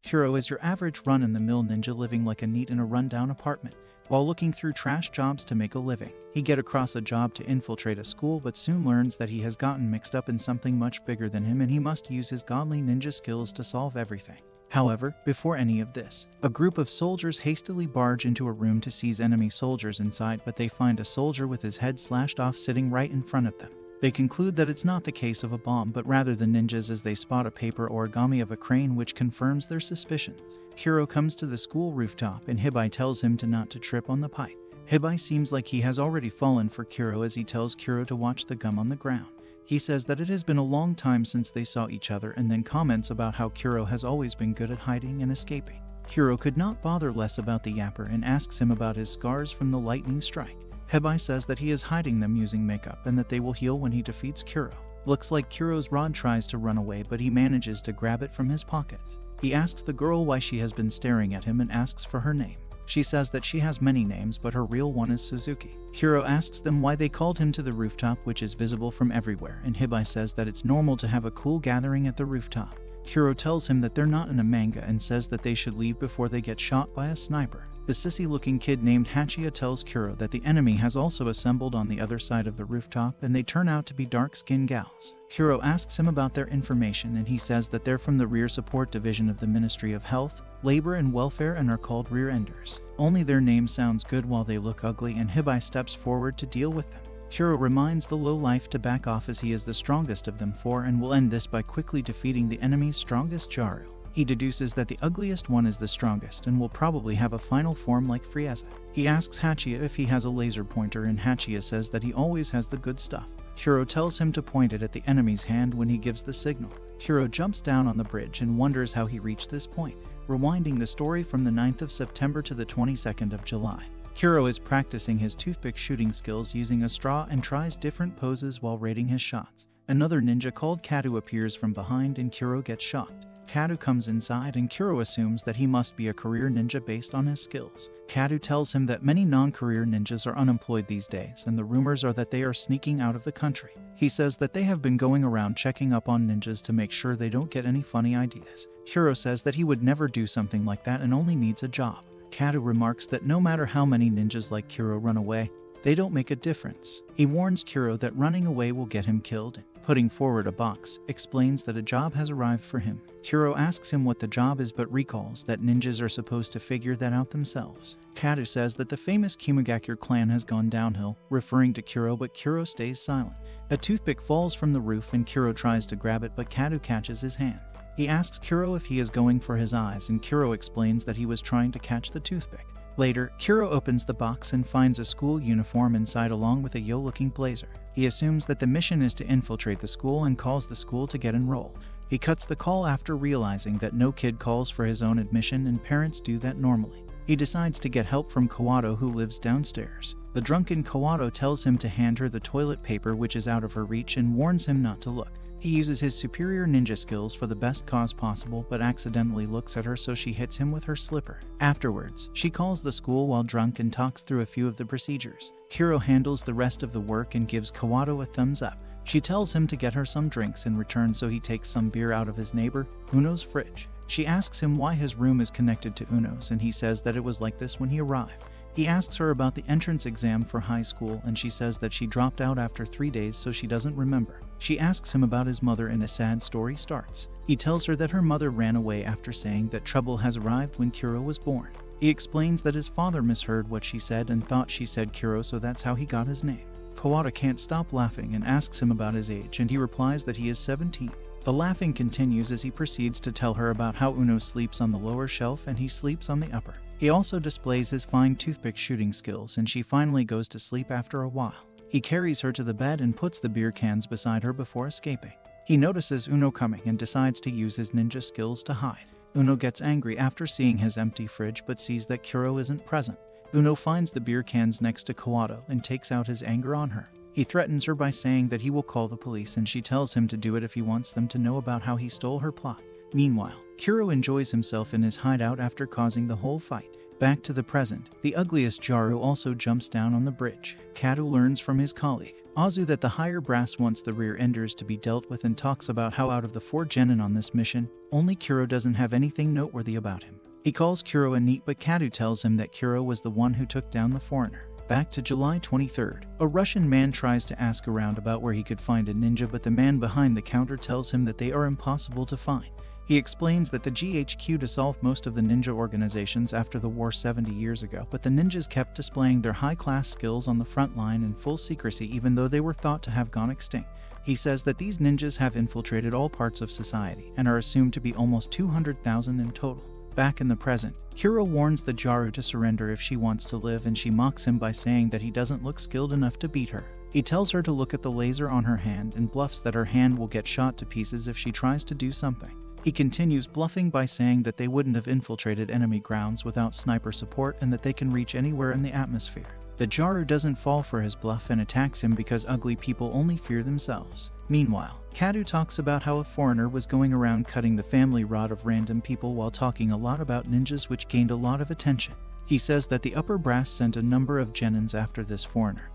Shuro is your average run-in-the-mill ninja living like a neat in a rundown apartment. While looking through trash jobs to make a living, he gets across a job to infiltrate a school but soon learns that he has gotten mixed up in something much bigger than him and he must use his godly ninja skills to solve everything. However, before any of this, a group of soldiers hastily barge into a room to seize enemy soldiers inside, but they find a soldier with his head slashed off sitting right in front of them. They conclude that it's not the case of a bomb but rather the ninjas as they spot a paper origami of a crane which confirms their suspicions. Shuro comes to the school rooftop and Hibi tells him not to trip on the pipe. Hibi seems like he has already fallen for Shuro as he tells Shuro to watch the gum on the ground. He says that it has been a long time since they saw each other and then comments about how Shuro has always been good at hiding and escaping. Shuro could not bother less about the yapper and asks him about his scars from the lightning strike. Hibi says that he is hiding them using makeup and that they will heal when he defeats Shuro. Looks like Kuro's rod tries to run away but he manages to grab it from his pocket. He asks the girl why she has been staring at him and asks for her name. She says that she has many names but her real one is Suzuki. Shuro asks them why they called him to the rooftop which is visible from everywhere and Hibi says that it's normal to have a cool gathering at the rooftop. Shuro tells him that they're not in a manga and says that they should leave before they get shot by a sniper. The sissy-looking kid named Hatcha tells Shuro that the enemy has also assembled on the other side of the rooftop and they turn out to be dark-skinned gals. Shuro asks him about their information and he says that they're from the Rear Support Division of the Ministry of Health, Labor and Welfare and are called Rear Enders. Only their name sounds good while they look ugly and Hibi steps forward to deal with them. Shuro reminds the lowlife to back off as he is the strongest of them four and will end this by quickly defeating the enemy's strongest Jaru. He deduces that the ugliest one is the strongest and will probably have a final form like Frieza. He asks Hatcha if he has a laser pointer and Hatcha says that he always has the good stuff. Shuro tells him to point it at the enemy's hand when he gives the signal. Shuro jumps down on the bridge and wonders how he reached this point, rewinding the story from the 9th of September to the 22nd of July. Shuro is practicing his toothpick shooting skills using a straw and tries different poses while rating his shots. Another ninja called Kado appears from behind and Shuro gets shocked. Kado comes inside and Shuro assumes that he must be a career ninja based on his skills. Kado tells him that many non-career ninjas are unemployed these days and the rumors are that they are sneaking out of the country. He says that they have been going around checking up on ninjas to make sure they don't get any funny ideas. Shuro says that he would never do something like that and only needs a job. Kado remarks that no matter how many ninjas like Shuro run away, they don't make a difference. He warns Shuro that running away will get him killed. Putting forward a box, explains that a job has arrived for him. Shuro asks him what the job is but recalls that ninjas are supposed to figure that out themselves. Kado says that the famous Kimagakure clan has gone downhill, referring to Shuro but Shuro stays silent. A toothpick falls from the roof and Shuro tries to grab it but Kado catches his hand. He asks Shuro if he is going for his eyes and Shuro explains that he was trying to catch the toothpick. Later, Shuro opens the box and finds a school uniform inside along with a yo-looking blazer. He assumes that the mission is to infiltrate the school and calls the school to get enrolled. He cuts the call after realizing that no kid calls for his own admission and parents do that normally. He decides to get help from Kado who lives downstairs. The drunken Kado tells him to hand her the toilet paper which is out of her reach and warns him not to look. He uses his superior ninja skills for the best cause possible but accidentally looks at her so she hits him with her slipper. Afterwards, she calls the school while drunk and talks through a few of the procedures. Shuro handles the rest of the work and gives Kado a thumbs up. She tells him to get her some drinks in return so he takes some beer out of his neighbor, Uno's fridge. She asks him why his room is connected to Uno's and he says that it was like this when he arrived. He asks her about the entrance exam for high school and she says that she dropped out after 3 days so she doesn't remember. She asks him about his mother and a sad story starts. He tells her that her mother ran away after saying that trouble has arrived when Shuro was born. He explains that his father misheard what she said and thought she said Shuro so that's how he got his name. Kado can't stop laughing and asks him about his age and he replies that he is 17. The laughing continues as he proceeds to tell her about how Uno sleeps on the lower shelf and he sleeps on the upper. He also displays his fine toothpick shooting skills and she finally goes to sleep after a while. He carries her to the bed and puts the beer cans beside her before escaping. He notices Uno coming and decides to use his ninja skills to hide. Uno gets angry after seeing his empty fridge but sees that Shuro isn't present. Uno finds the beer cans next to Kado and takes out his anger on her. He threatens her by saying that he will call the police and she tells him to do it if he wants them to know about how he stole her plot. Meanwhile, Shuro enjoys himself in his hideout after causing the whole fight. Back to the present, the ugliest Jaru also jumps down on the bridge. Kado learns from his colleague. Azu that the higher brass wants the rear enders to be dealt with and talks about how out of the 4 genin on this mission, only Kuro doesn't have anything noteworthy about him. He calls Kuro a NEET, but Kado tells him that Kuro was the one who took down the foreigner. Back to July 23rd. A Russian man tries to ask around about where he could find a ninja, but the man behind the counter tells him that they are impossible to find. He explains that the GHQ dissolved most of the ninja organizations after the war 70 years ago, but the ninjas kept displaying their high-class skills on the front line in full secrecy even though they were thought to have gone extinct. He says that these ninjas have infiltrated all parts of society and are assumed to be almost 200,000 in total. Back in the present, Kuro warns the Jaru to surrender if she wants to live, and she mocks him by saying that he doesn't look skilled enough to beat her. He tells her to look at the laser on her hand and bluffs that her hand will get shot to pieces if she tries to do something. He continues bluffing by saying that they wouldn't have infiltrated enemy grounds without sniper support and that they can reach anywhere in the atmosphere. The Jaru doesn't fall for his bluff and attacks him because ugly people only fear themselves. Meanwhile, Kado talks about how a foreigner was going around cutting the family rod of random people while talking a lot about ninjas, which gained a lot of attention. He says that the upper brass sent a number of genins after this foreigner.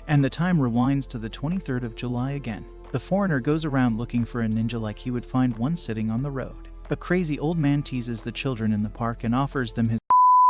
And the time rewinds to the 23rd of July again. The foreigner goes around looking for a ninja like he would find one sitting on the road. A crazy old man teases the children in the park and offers them his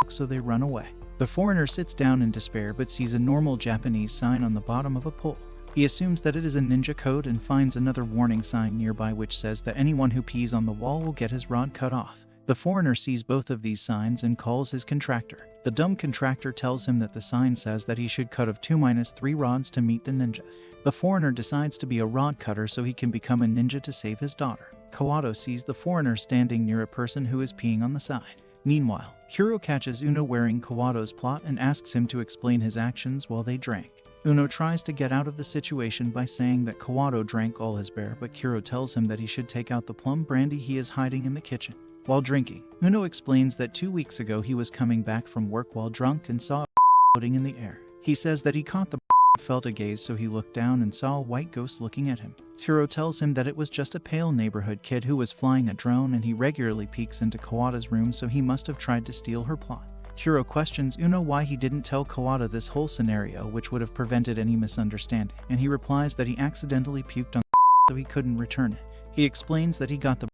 so they run away. The foreigner sits down in despair but sees a normal Japanese sign on the bottom of a pole. He assumes that it is a ninja code and finds another warning sign nearby which says that anyone who pees on the wall will get his rod cut off. The foreigner sees both of these signs and calls his contractor. The dumb contractor tells him that the sign says that he should cut of 2-3 rods to meet the ninja. The foreigner decides to be a rod cutter so he can become a ninja to save his daughter. Kado sees the foreigner standing near a person who is peeing on the side. Meanwhile, Kuro catches Uno wearing Kawado's plot and asks him to explain his actions while they drank. Uno tries to get out of the situation by saying that Kado drank all his beer, but Kuro tells him that he should take out the plum brandy he is hiding in the kitchen. While drinking, Uno explains that 2 weeks ago he was coming back from work while drunk and saw a floating in the air. He says that he caught the felt a gaze, so he looked down and saw a white ghost looking at him. Shuro tells him that it was just a pale neighborhood kid who was flying a drone, and he regularly peeks into Kawado's room, so he must have tried to steal her plot. Shuro questions Uno why he didn't tell Kawado this whole scenario, which would have prevented any misunderstanding, and he replies that he accidentally puked on so he couldn't return it. He explains that he got the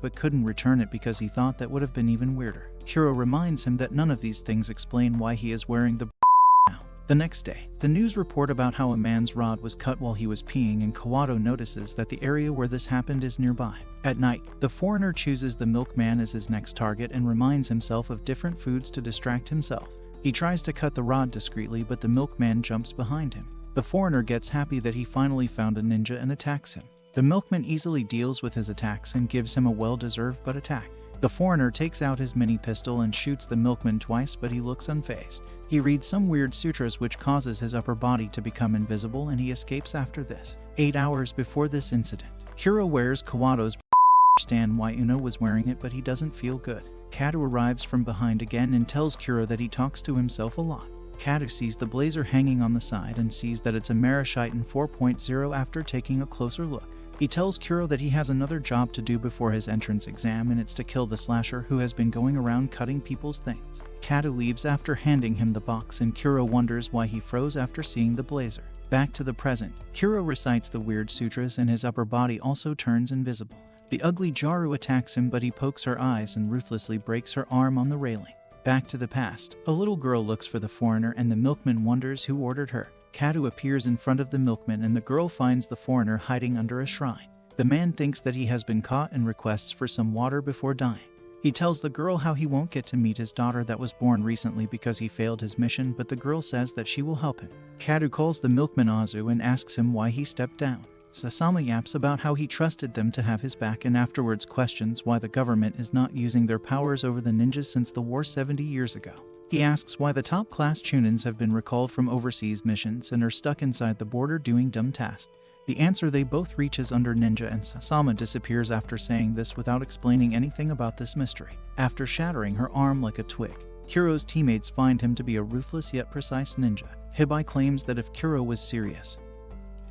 but couldn't return it because he thought that would have been even weirder. Shuro reminds him that none of these things explain why he is wearing the now. The next day, the news report about how a man's rod was cut while he was peeing, and Kawado notices that the area where this happened is nearby. At night, the foreigner chooses the Milkman as his next target and reminds himself of different foods to distract himself. He tries to cut the rod discreetly, but the Milkman jumps behind him. The foreigner gets happy that he finally found a ninja and attacks him. The Milkman easily deals with his attacks and gives him a well-deserved butt attack. The foreigner takes out his mini pistol and shoots the Milkman twice, but he looks unfazed. He reads some weird sutras which causes his upper body to become invisible, and he escapes after this. 8 hours before this incident, Kuro wears Kawado's understand why Uno was wearing it, but he doesn't feel good. Kado arrives from behind again and tells Kuro that he talks to himself a lot. Kado sees the blazer hanging on the side and sees that it's a Marashitan 4.0 after taking a closer look. He tells Kuro that he has another job to do before his entrance exam, and it's to kill the slasher who has been going around cutting people's things. Kado leaves after handing him the box, and Kuro wonders why he froze after seeing the blazer. Back to the present, Kuro recites the weird sutras and his upper body also turns invisible. The ugly Jaru attacks him, but he pokes her eyes and ruthlessly breaks her arm on the railing. Back to the past, a little girl looks for the foreigner and the Milkman wonders who ordered her. Kado appears in front of the Milkman and the girl finds the foreigner hiding under a shrine. The man thinks that he has been caught and requests for some water before dying. He tells the girl how he won't get to meet his daughter that was born recently because he failed his mission, but the girl says that she will help him. Kado calls the Milkman Azu and asks him why he stepped down. Sasami yaps about how he trusted them to have his back and afterwards questions why the government is not using their powers over the ninjas since the war 70 years ago. He asks why the top-class Chunins have been recalled from overseas missions and are stuck inside the border doing dumb tasks. The answer they both reach is under ninja, and Sasami disappears after saying this without explaining anything about this mystery. After shattering her arm like a twig, Kuro's teammates find him to be a ruthless yet precise ninja. Hibi claims that if Kuro was serious,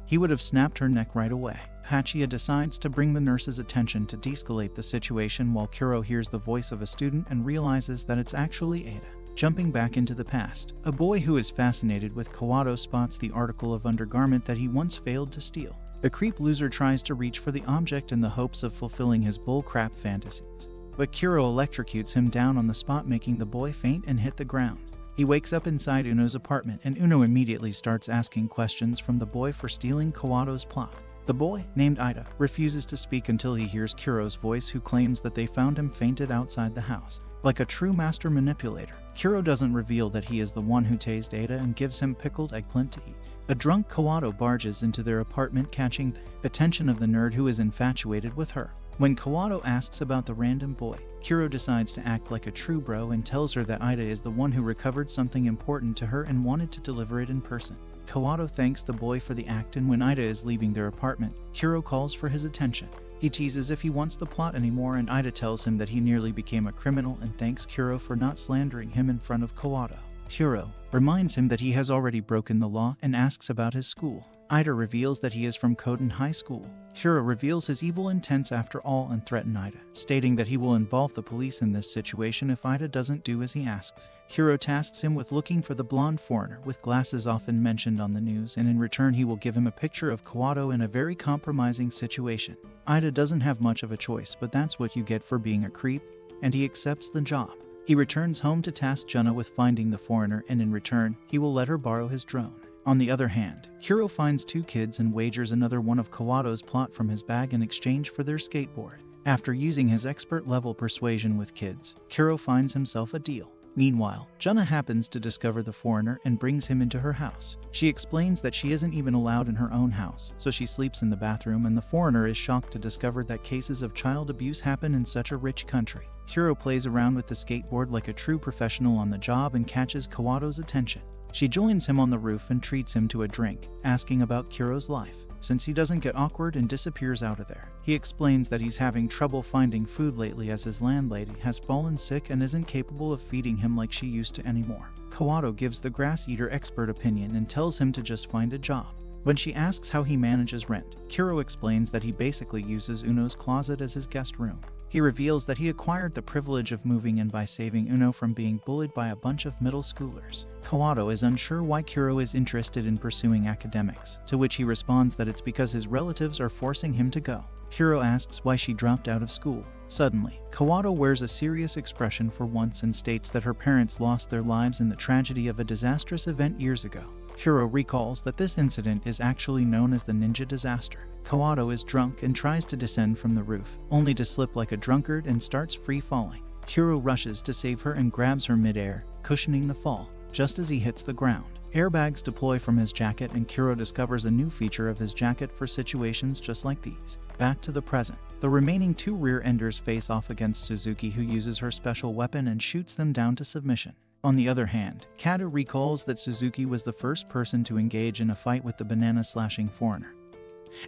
he would have snapped her neck right away. Hatcha decides to bring the nurse's attention to de-escalate the situation while Kuro hears the voice of a student and realizes that it's actually Ada. Jumping back into the past, a boy who is fascinated with Kado spots the article of undergarment that he once failed to steal. The creep loser tries to reach for the object in the hopes of fulfilling his bullcrap fantasies, but Kuro electrocutes him down on the spot, making the boy faint and hit the ground. He wakes up inside Uno's apartment, and Uno immediately starts asking questions from the boy for stealing Kawado's plot. The boy, named Ida, refuses to speak until he hears Kuro's voice, who claims that they found him fainted outside the house. Like a true master manipulator, Kuro doesn't reveal that he is the one who tased Ada and gives him pickled eggplant to eat. A drunk Kado barges into their apartment, catching the attention of the nerd who is infatuated with her. When Kado asks about the random boy, Kuro decides to act like a true bro and tells her that Ida is the one who recovered something important to her and wanted to deliver it in person. Kado thanks the boy for the act, and when Ida is leaving their apartment, Kuro calls for his attention. He teases if he wants the plot anymore, and Ida tells him that he nearly became a criminal and thanks Kuro for not slandering him in front of Kado. Kuro reminds him that he has already broken the law and asks about his school. Ida reveals that he is from Koden High School. Kuro reveals his evil intents after all and threatens Ida, stating that he will involve the police in this situation if Ida doesn't do as he asks. Kuro tasks him with looking for the blonde foreigner with glasses often mentioned on the news, and in return he will give him a picture of Kado in a very compromising situation. Ida doesn't have much of a choice, but that's what you get for being a creep, and he accepts the job. He returns home to task Jenna with finding the foreigner, and in return, he will let her borrow his drone. On the other hand, Kuro finds two kids and wagers another one of Kawado's plot from his bag in exchange for their skateboard. After using his expert-level persuasion with kids, Kuro finds himself a deal. Meanwhile, Jenna happens to discover the foreigner and brings him into her house. She explains that she isn't even allowed in her own house, so she sleeps in the bathroom, and the foreigner is shocked to discover that cases of child abuse happen in such a rich country. Kuro plays around with the skateboard like a true professional on the job and catches Kawado's attention. She joins him on the roof and treats him to a drink, asking about Kuro's life. Since he doesn't get awkward and disappears out of there, he explains that he's having trouble finding food lately as his landlady has fallen sick and isn't capable of feeding him like she used to anymore. Kado gives the grass eater expert opinion and tells him to just find a job. When she asks how he manages rent, Kuro explains that he basically uses Uno's closet as his guest room. He reveals that he acquired the privilege of moving in by saving Uno from being bullied by a bunch of middle schoolers. Kado is unsure why Kuro is interested in pursuing academics, to which he responds that it's because his relatives are forcing him to go. Kuro asks why she dropped out of school. Suddenly, Kado wears a serious expression for once and states that her parents lost their lives in the tragedy of a disastrous event years ago. Kuro recalls that this incident is actually known as the Ninja Disaster. Kado is drunk and tries to descend from the roof, only to slip like a drunkard and starts free falling. Kuro rushes to save her and grabs her midair, cushioning the fall. Just as he hits the ground, airbags deploy from his jacket, and Kuro discovers a new feature of his jacket for situations just like these. Back to the present. The remaining two rear-enders face off against Suzuki, who uses her special weapon and shoots them down to submission. On the other hand, Kado recalls that Suzuki was the first person to engage in a fight with the banana-slashing foreigner,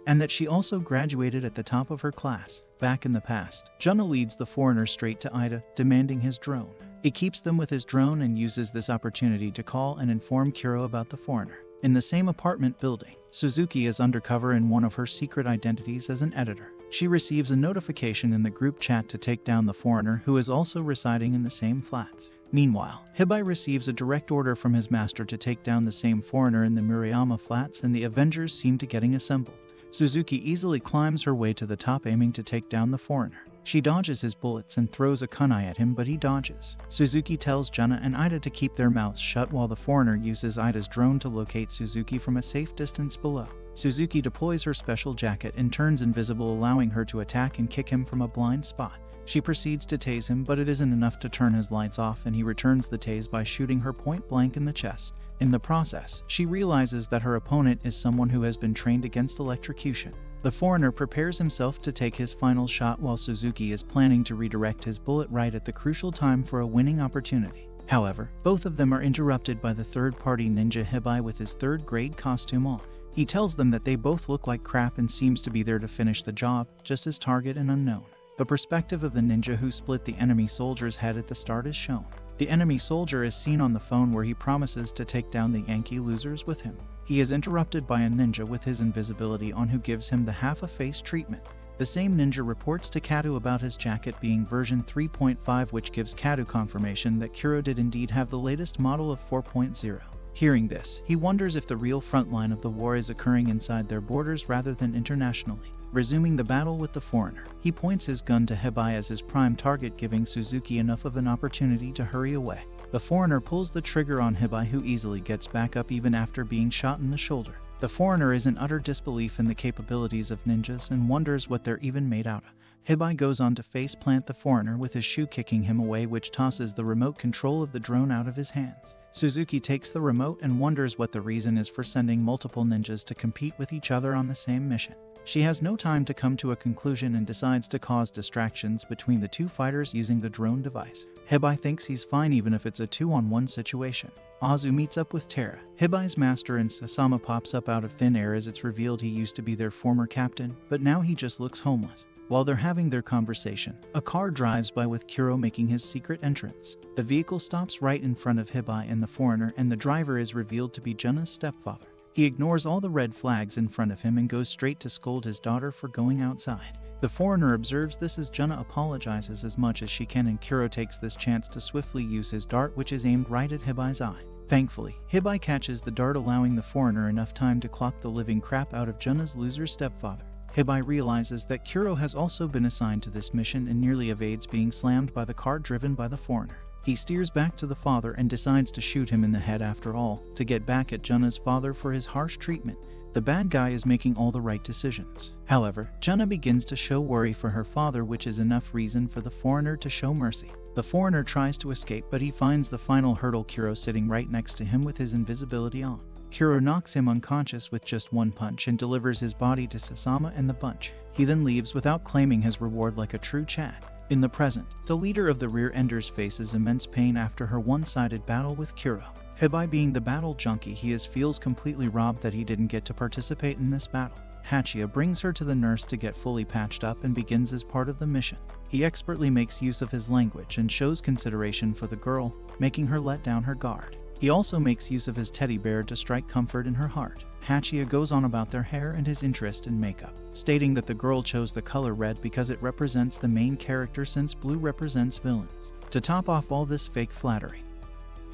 and that she also graduated at the top of her class. Back in the past, Jenna leads the foreigner straight to Ida, demanding his drone. He keeps them with his drone and uses this opportunity to call and inform Kuro about the foreigner. In the same apartment building, Suzuki is undercover in one of her secret identities as an editor. She receives a notification in the group chat to take down the foreigner, who is also residing in the same flats. Meanwhile, Hibi receives a direct order from his master to take down the same foreigner in the Murayama flats, and the Avengers seem to getting assembled. Suzuki easily climbs her way to the top, aiming to take down the foreigner. She dodges his bullets and throws a kunai at him, but he dodges. Suzuki tells Jenna and Ida to keep their mouths shut while the foreigner uses Ida's drone to locate Suzuki from a safe distance below. Suzuki deploys her special jacket and turns invisible, allowing her to attack and kick him from a blind spot. She proceeds to tase him, but it isn't enough to turn his lights off, and he returns the tase by shooting her point blank in the chest. In the process, she realizes that her opponent is someone who has been trained against electrocution. The foreigner prepares himself to take his final shot, while Suzuki is planning to redirect his bullet right at the crucial time for a winning opportunity. However, both of them are interrupted by the third-party ninja Hibi with his third-grade costume on. He tells them that they both look like crap and seems to be there to finish the job, just as target and unknown. The perspective of the ninja who split the enemy soldier's head at the start is shown. The enemy soldier is seen on the phone, where he promises to take down the Yankee losers with him. He is interrupted by a ninja with his invisibility on, who gives him the half-a-face treatment. The same ninja reports to Kado about his jacket being version 3.5, which gives Kado confirmation that Kuro did indeed have the latest model of 4.0. Hearing this, he wonders if the real front line of the war is occurring inside their borders rather than internationally. Resuming the battle with the foreigner, he points his gun to Hibi as his prime target, giving Suzuki enough of an opportunity to hurry away. The foreigner pulls the trigger on Hibi, who easily gets back up even after being shot in the shoulder. The foreigner is in utter disbelief in the capabilities of ninjas and wonders what they're even made out of. Hibi goes on to face-plant the foreigner with his shoe, kicking him away, which tosses the remote control of the drone out of his hands. Suzuki takes the remote and wonders what the reason is for sending multiple ninjas to compete with each other on the same mission. She has no time to come to a conclusion and decides to cause distractions between the two fighters using the drone device. Hibi thinks he's fine even if it's a 2-on-1 situation. Azu meets up with Tara. Hibi's master and Sasami pops up out of thin air as it's revealed he used to be their former captain, but now he just looks homeless. While they're having their conversation, a car drives by with Kuro making his secret entrance. The vehicle stops right in front of Hibi and the foreigner, and the driver is revealed to be Jenna's stepfather. He ignores all the red flags in front of him and goes straight to scold his daughter for going outside. The foreigner observes this as Jenna apologizes as much as she can, and Kuro takes this chance to swiftly use his dart, which is aimed right at Hibi's eye. Thankfully, Hibi catches the dart, allowing the foreigner enough time to clock the living crap out of Jenna's loser stepfather. Hibi realizes that Kuro has also been assigned to this mission and nearly evades being slammed by the car driven by the foreigner. He steers back to the father and decides to shoot him in the head after all, to get back at Jenna's father for his harsh treatment. The bad guy is making all the right decisions. However, Jenna begins to show worry for her father, which is enough reason for the foreigner to show mercy. The foreigner tries to escape, but he finds the final hurdle, Kuro sitting right next to him with his invisibility on. Kuro knocks him unconscious with just one punch and delivers his body to Sasami and the bunch. He then leaves without claiming his reward like a true Chad. In the present, the leader of the Rear Enders faces immense pain after her one-sided battle with Kuro. Hibi being the battle junkie he is, feels completely robbed that he didn't get to participate in this battle. Hatcha brings her to the nurse to get fully patched up and begins as part of the mission. He expertly makes use of his language and shows consideration for the girl, making her let down her guard. He also makes use of his teddy bear to strike comfort in her heart. Hatcha goes on about their hair and his interest in makeup, stating that the girl chose the color red because it represents the main character, since blue represents villains. To top off all this fake flattery,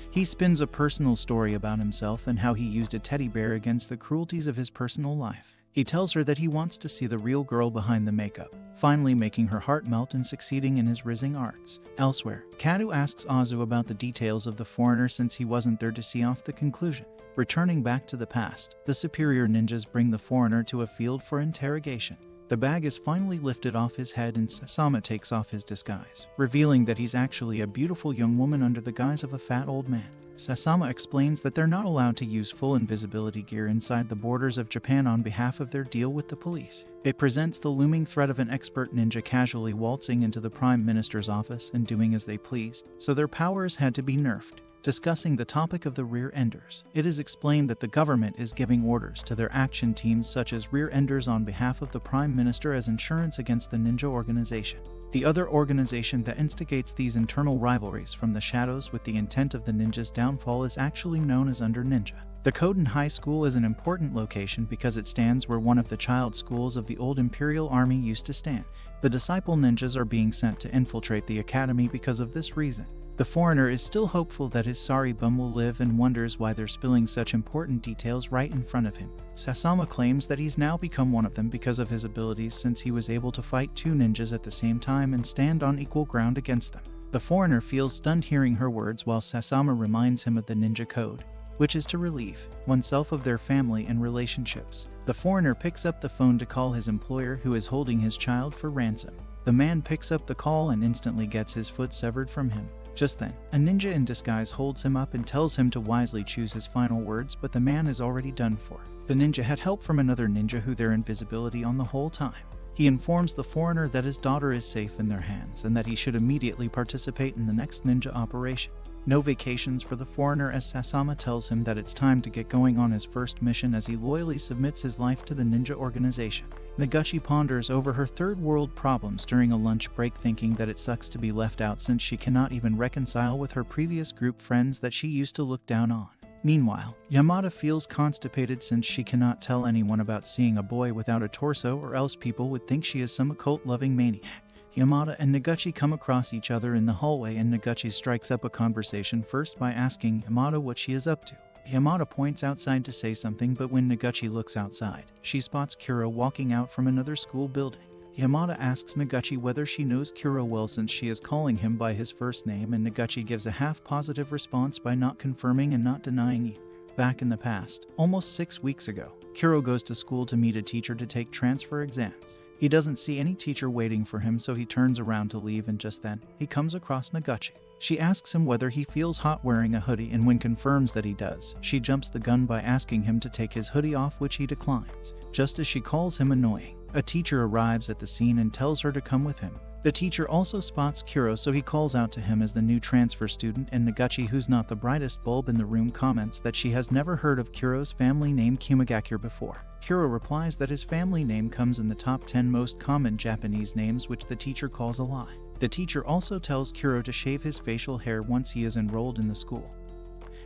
he spins a personal story about himself and how he used a teddy bear against the cruelties of his personal life. He tells her that he wants to see the real girl behind the makeup, finally making her heart melt and succeeding in his rizzing arts. Elsewhere, Kado asks Azu about the details of the foreigner since he wasn't there to see off the conclusion. Returning back to the past, the superior ninjas bring the foreigner to a field for interrogation. The bag is finally lifted off his head and Sasami takes off his disguise, revealing that he's actually a beautiful young woman under the guise of a fat old man. Sasami explains that they're not allowed to use full invisibility gear inside the borders of Japan on behalf of their deal with the police. It presents the looming threat of an expert ninja casually waltzing into the Prime Minister's office and doing as they please, so their powers had to be nerfed. Discussing the topic of the Rear Enders, it is explained that the government is giving orders to their action teams such as Rear Enders on behalf of the Prime Minister as insurance against the ninja organization. The other organization that instigates these internal rivalries from the shadows with the intent of the ninja's downfall is actually known as Under Ninja. The Koden High School is an important location because it stands where one of the child schools of the old Imperial Army used to stand. The disciple ninjas are being sent to infiltrate the academy because of this reason. The foreigner is still hopeful that his sorry bum will live and wonders why they're spilling such important details right in front of him. Sasami claims that he's now become one of them because of his abilities, since he was able to fight two ninjas at the same time and stand on equal ground against them. The foreigner feels stunned hearing her words, while Sasami reminds him of the ninja code, which is to relieve oneself of their family and relationships. The foreigner picks up the phone to call his employer, who is holding his child for ransom. The man picks up the call and instantly gets his foot severed from him. Just then, a ninja in disguise holds him up and tells him to wisely choose his final words, but the man is already done for. The ninja had help from another ninja who their invisibility on the whole time. He informs the foreigner that his daughter is safe in their hands and that he should immediately participate in the next ninja operation. No vacations for the foreigner, as Sasami tells him that it's time to get going on his first mission as he loyally submits his life to the ninja organization. Naguchi ponders over her third world problems during a lunch break, thinking that it sucks to be left out since she cannot even reconcile with her previous group friends that she used to look down on. Meanwhile, Yamada feels constipated since she cannot tell anyone about seeing a boy without a torso, or else people would think she is some occult-loving maniac. Yamada and Naguchi come across each other in the hallway, and Naguchi strikes up a conversation first by asking Yamada what she is up to. Yamada points outside to say something, but when Naguchi looks outside, she spots Kuro walking out from another school building. Yamada asks Naguchi whether she knows Kuro well since she is calling him by his first name, and Naguchi gives a half-positive response by not confirming and not denying it. Back in the past, almost 6 weeks ago, Kuro goes to school to meet a teacher to take transfer exams. He doesn't see any teacher waiting for him, so he turns around to leave, and just then, he comes across Naguchi. She asks him whether he feels hot wearing a hoodie, and when confirms that he does, she jumps the gun by asking him to take his hoodie off, which he declines. Just as she calls him annoying, a teacher arrives at the scene and tells her to come with him. The teacher also spots Kuro, so he calls out to him as the new transfer student, and Naguchi, who's not the brightest bulb in the room, comments that she has never heard of Kuro's family name Kumagakure before. Kuro replies that his family name comes in the top 10 most common Japanese names, which the teacher calls a lie. The teacher also tells Kuro to shave his facial hair once he is enrolled in the school.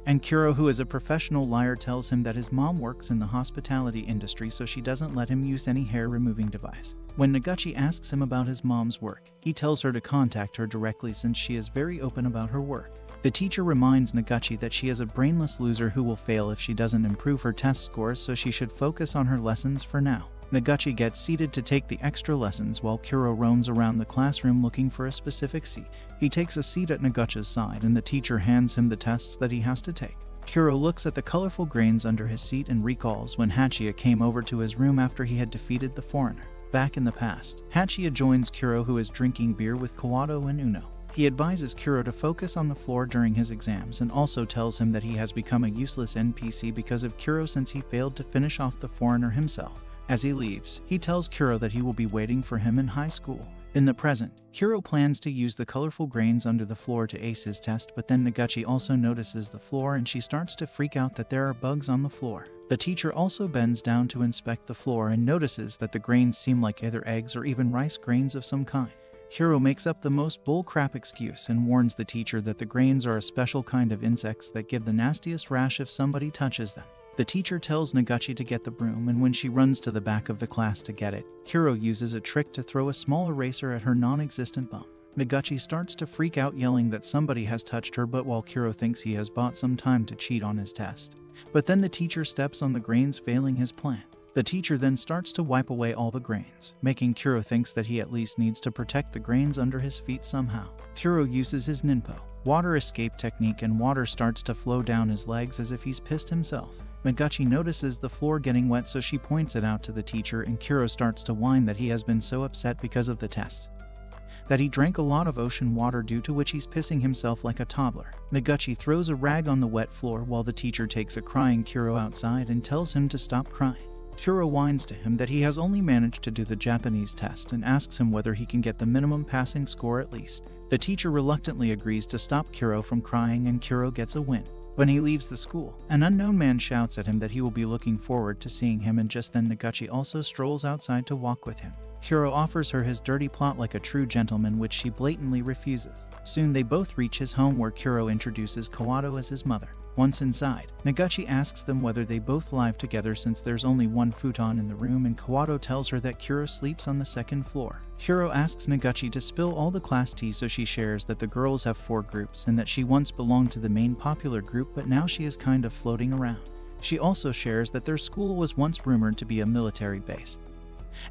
And Kuro, who is a professional liar, tells him that his mom works in the hospitality industry, so she doesn't let him use any hair removing device. When Naguchi asks him about his mom's work, he tells her to contact her directly since she is very open about her work. The teacher reminds Naguchi that she is a brainless loser who will fail if she doesn't improve her test scores, so she should focus on her lessons for now. Naguchi gets seated to take the extra lessons while Kuro roams around the classroom looking for a specific seat. He takes a seat at Naguchi's side, and the teacher hands him the tests that he has to take. Kuro looks at the colorful grains under his seat and recalls when Hatcha came over to his room after he had defeated the foreigner. Back in the past, Hatcha joins Kuro, who is drinking beer with Kado and Uno. He advises Kuro to focus on the floor during his exams and also tells him that he has become a useless NPC because of Kuro since he failed to finish off the foreigner himself. As he leaves, he tells Kuro that he will be waiting for him in high school. In the present, Kuro plans to use the colorful grains under the floor to ace his test, but then Naguchi also notices the floor and she starts to freak out that there are bugs on the floor. The teacher also bends down to inspect the floor and notices that the grains seem like either eggs or even rice grains of some kind. Kuro makes up the most bullcrap excuse and warns the teacher that the grains are a special kind of insects that give the nastiest rash if somebody touches them. The teacher tells Naguchi to get the broom, and when she runs to the back of the class to get it, Kuro uses a trick to throw a small eraser at her non-existent bum. Naguchi starts to freak out, yelling that somebody has touched her, but while Kuro thinks he has bought some time to cheat on his test. But then the teacher steps on the grains, failing his plan. The teacher then starts to wipe away all the grains, making Kuro thinks that he at least needs to protect the grains under his feet somehow. Kuro uses his ninpo, water escape technique, and water starts to flow down his legs as if he's pissed himself. Naguchi notices the floor getting wet, so she points it out to the teacher, and Kuro starts to whine that he has been so upset because of the tests that he drank a lot of ocean water, due to which he's pissing himself like a toddler. Naguchi throws a rag on the wet floor while the teacher takes a crying Kuro outside and tells him to stop crying. Kuro whines to him that he has only managed to do the Japanese test and asks him whether he can get the minimum passing score at least. The teacher reluctantly agrees to stop Kuro from crying, and Kuro gets a win. When he leaves the school, an unknown man shouts at him that he will be looking forward to seeing him, and just then Naguchi also strolls outside to walk with him. Kuro offers her his dirty plot like a true gentleman, which she blatantly refuses. Soon they both reach his home, where Kuro introduces Kado as his mother. Once inside, Naguchi asks them whether they both live together since there's only one futon in the room, and Kado tells her that Kuro sleeps on the second floor. Kuro asks Naguchi to spill all the class tea, so she shares that the girls have 4 groups and that she once belonged to the main popular group, but now she is kind of floating around. She also shares that their school was once rumored to be a military base,